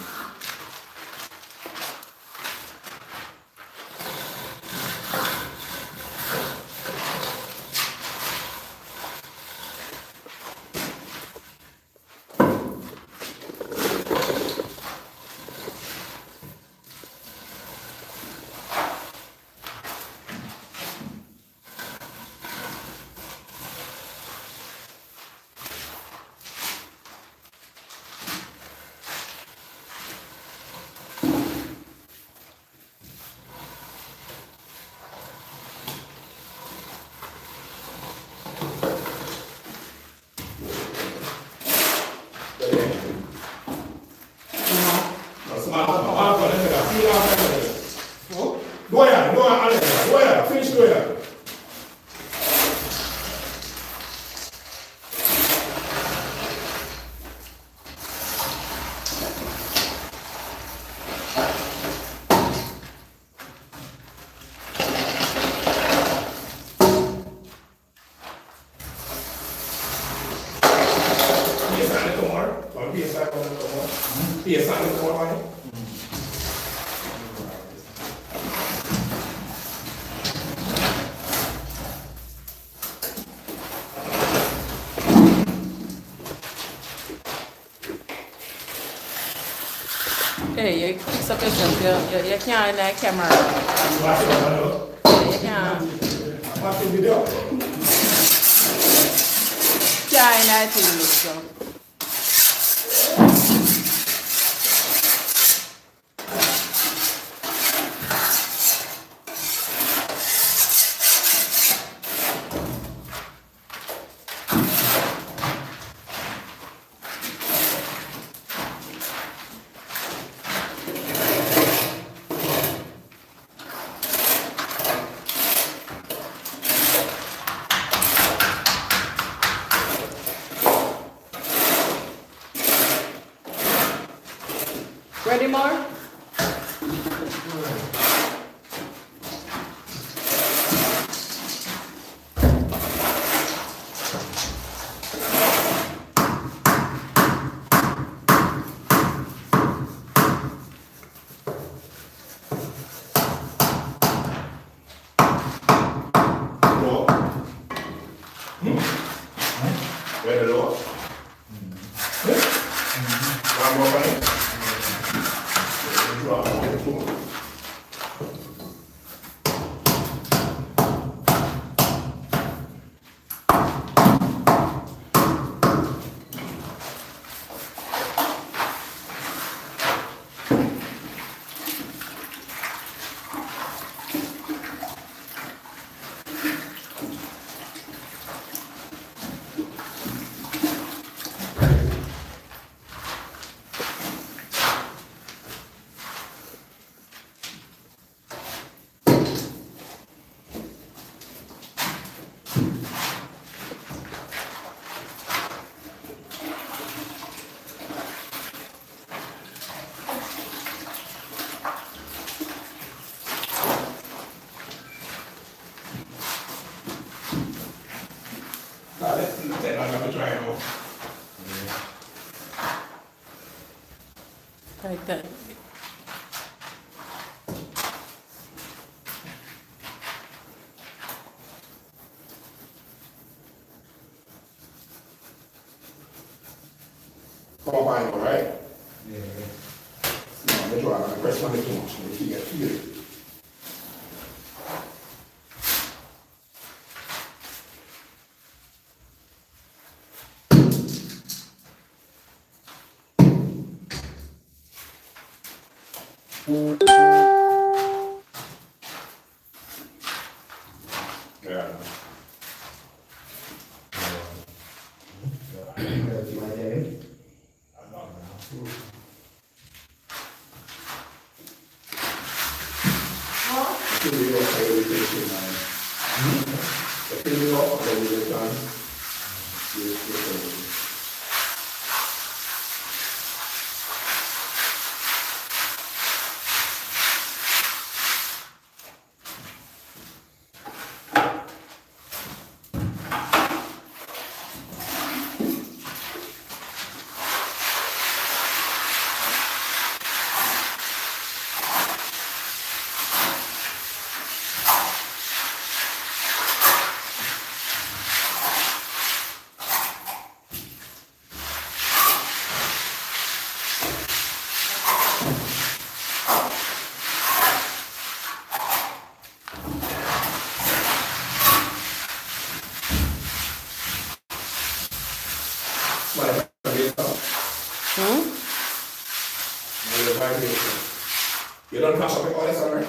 Go ahead, finish doing that. Hey, you fix up yourself. You can't in the camera. You can't. Can't in that thing, so. Ready, more? Ready, Lord? One more time. Like that. Come up on, all right? Yeah. No, make sure I press on the too much. If you get feel it. Yeah. fill it up, I will take it, man. Fill it up, then we get on. Yes. You don't mash up all this on, right?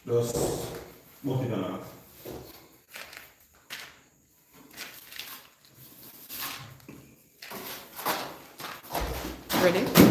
Dos multiplicar. Ready?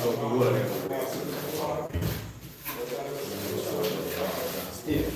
out the word. Still.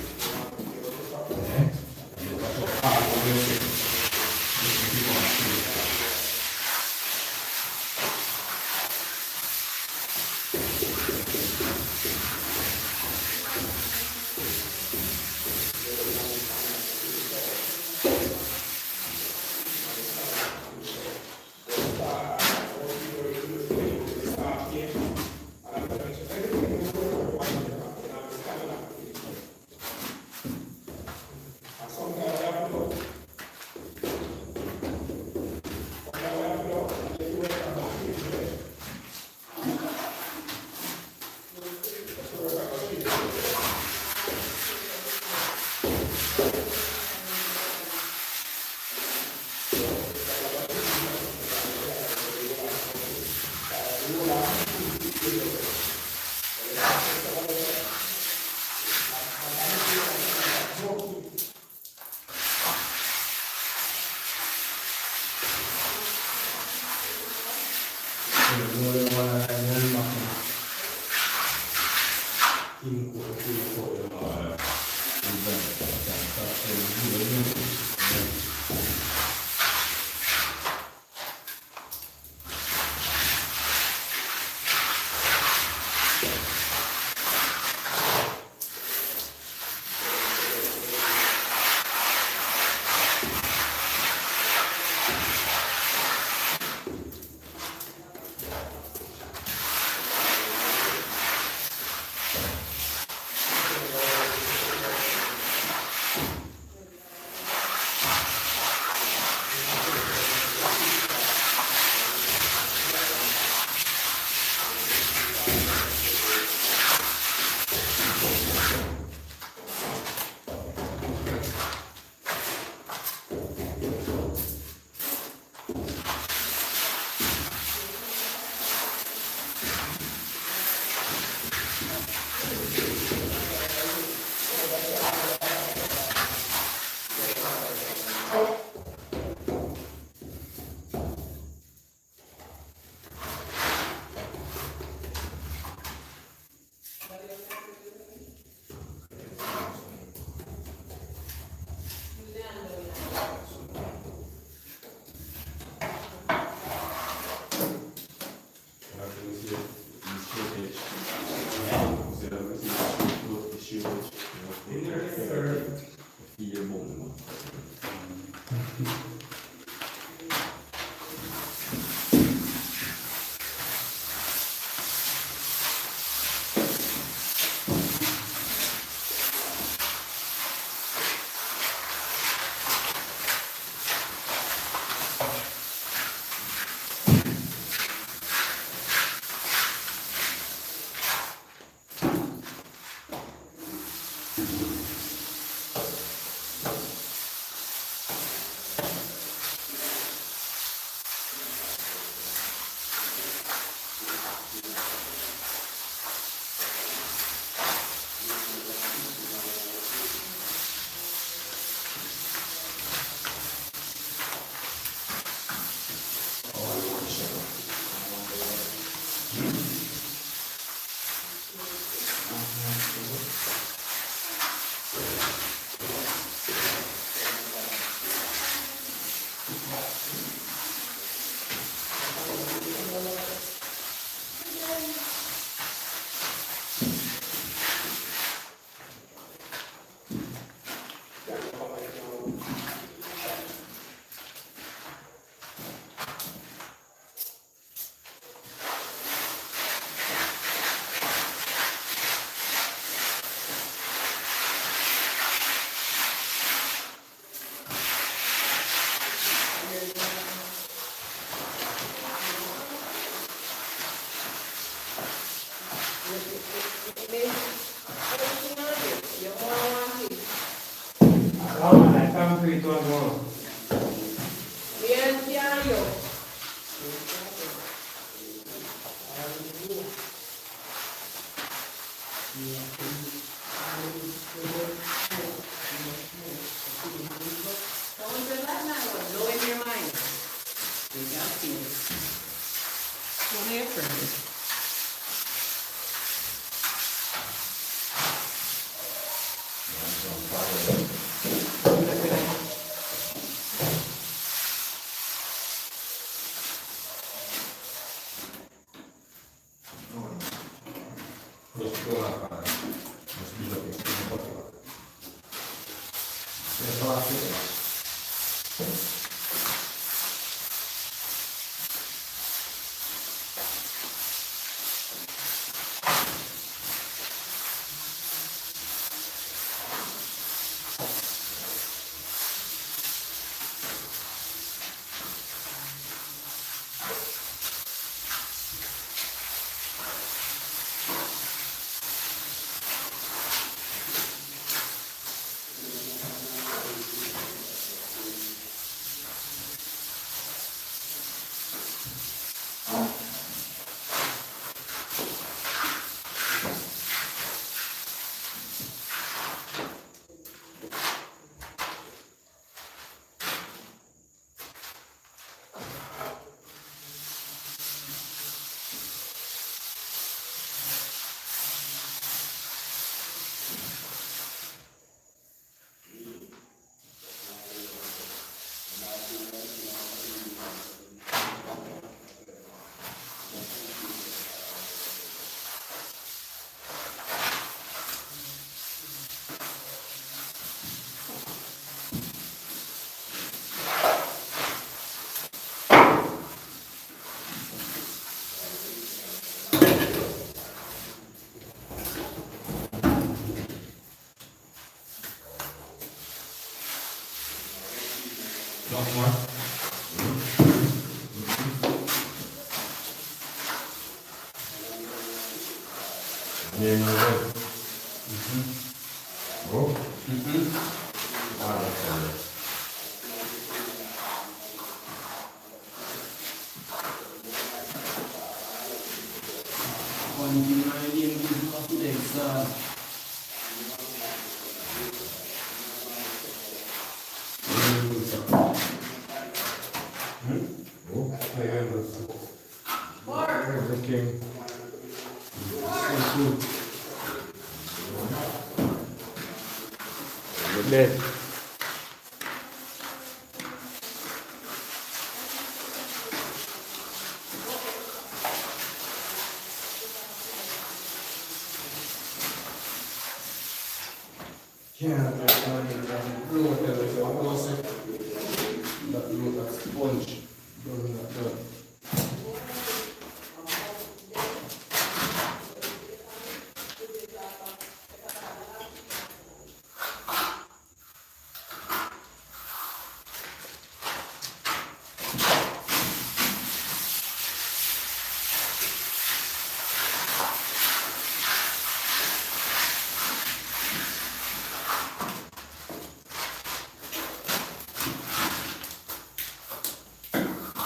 Well, they're friendly. Last one. Yeah, no way. Oh. Ah, that's all right. Oh, I have everything. Dead. Yeah, that's that sponge doesn't that done.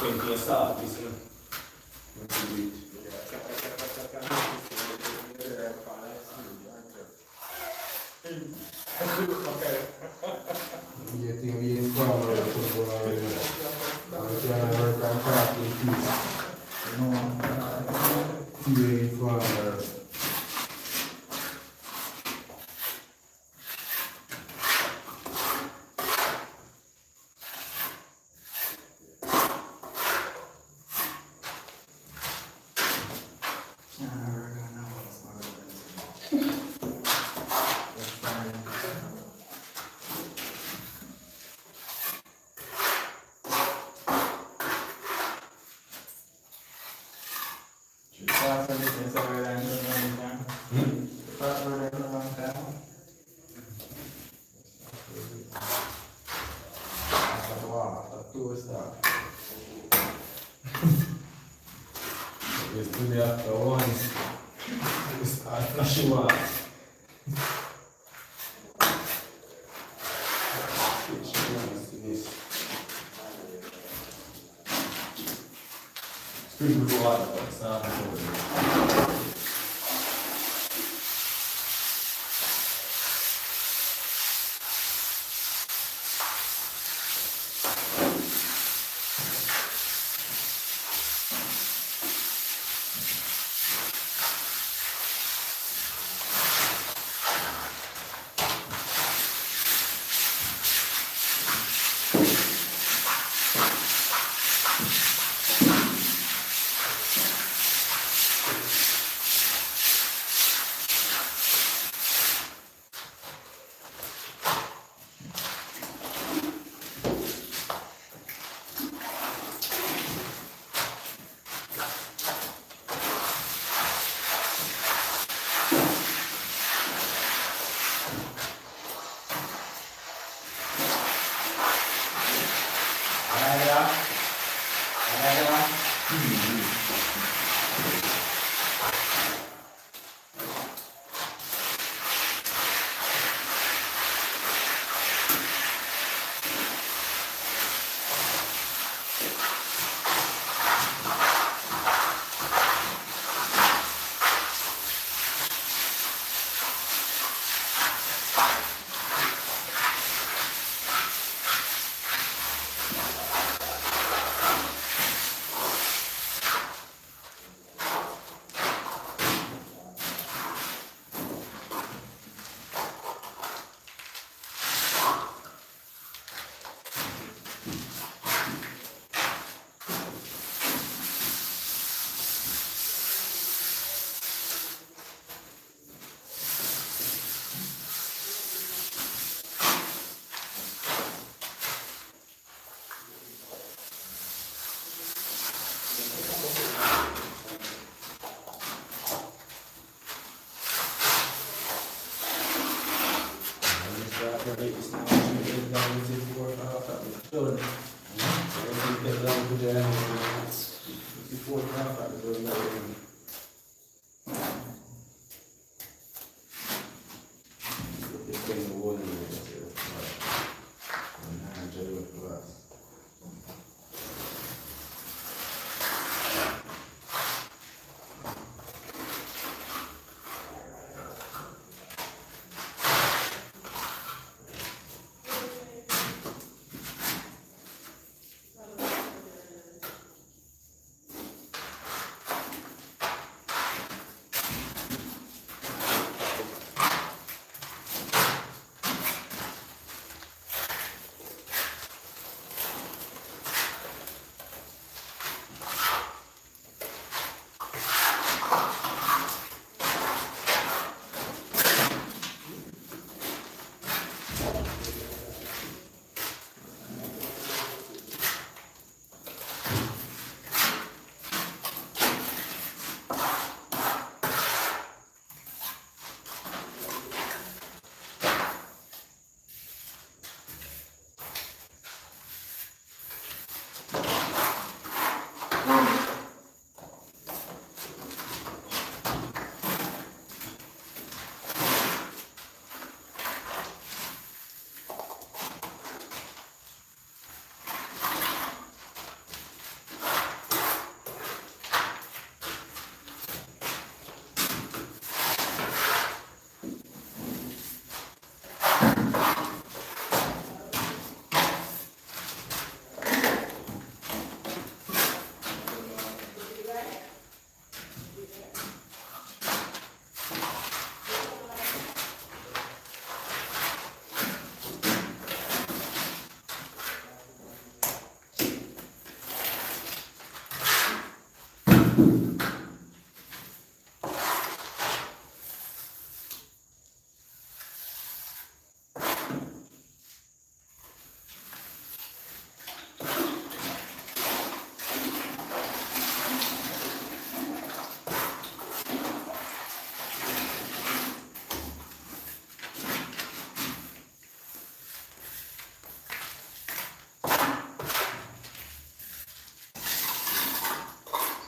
Painting a star, you see. Getting the informer to go already. I can work on crafting piece. The informer. It's to the after one. It's after sure. Sprinkle the water, but it's not important.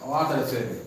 What I say?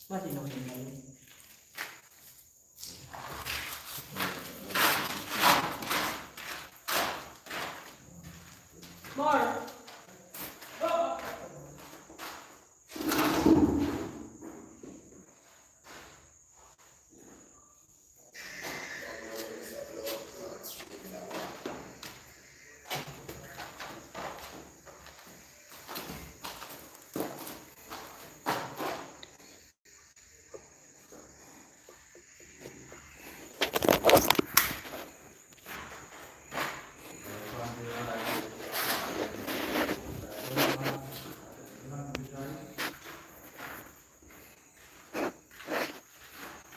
What do you know?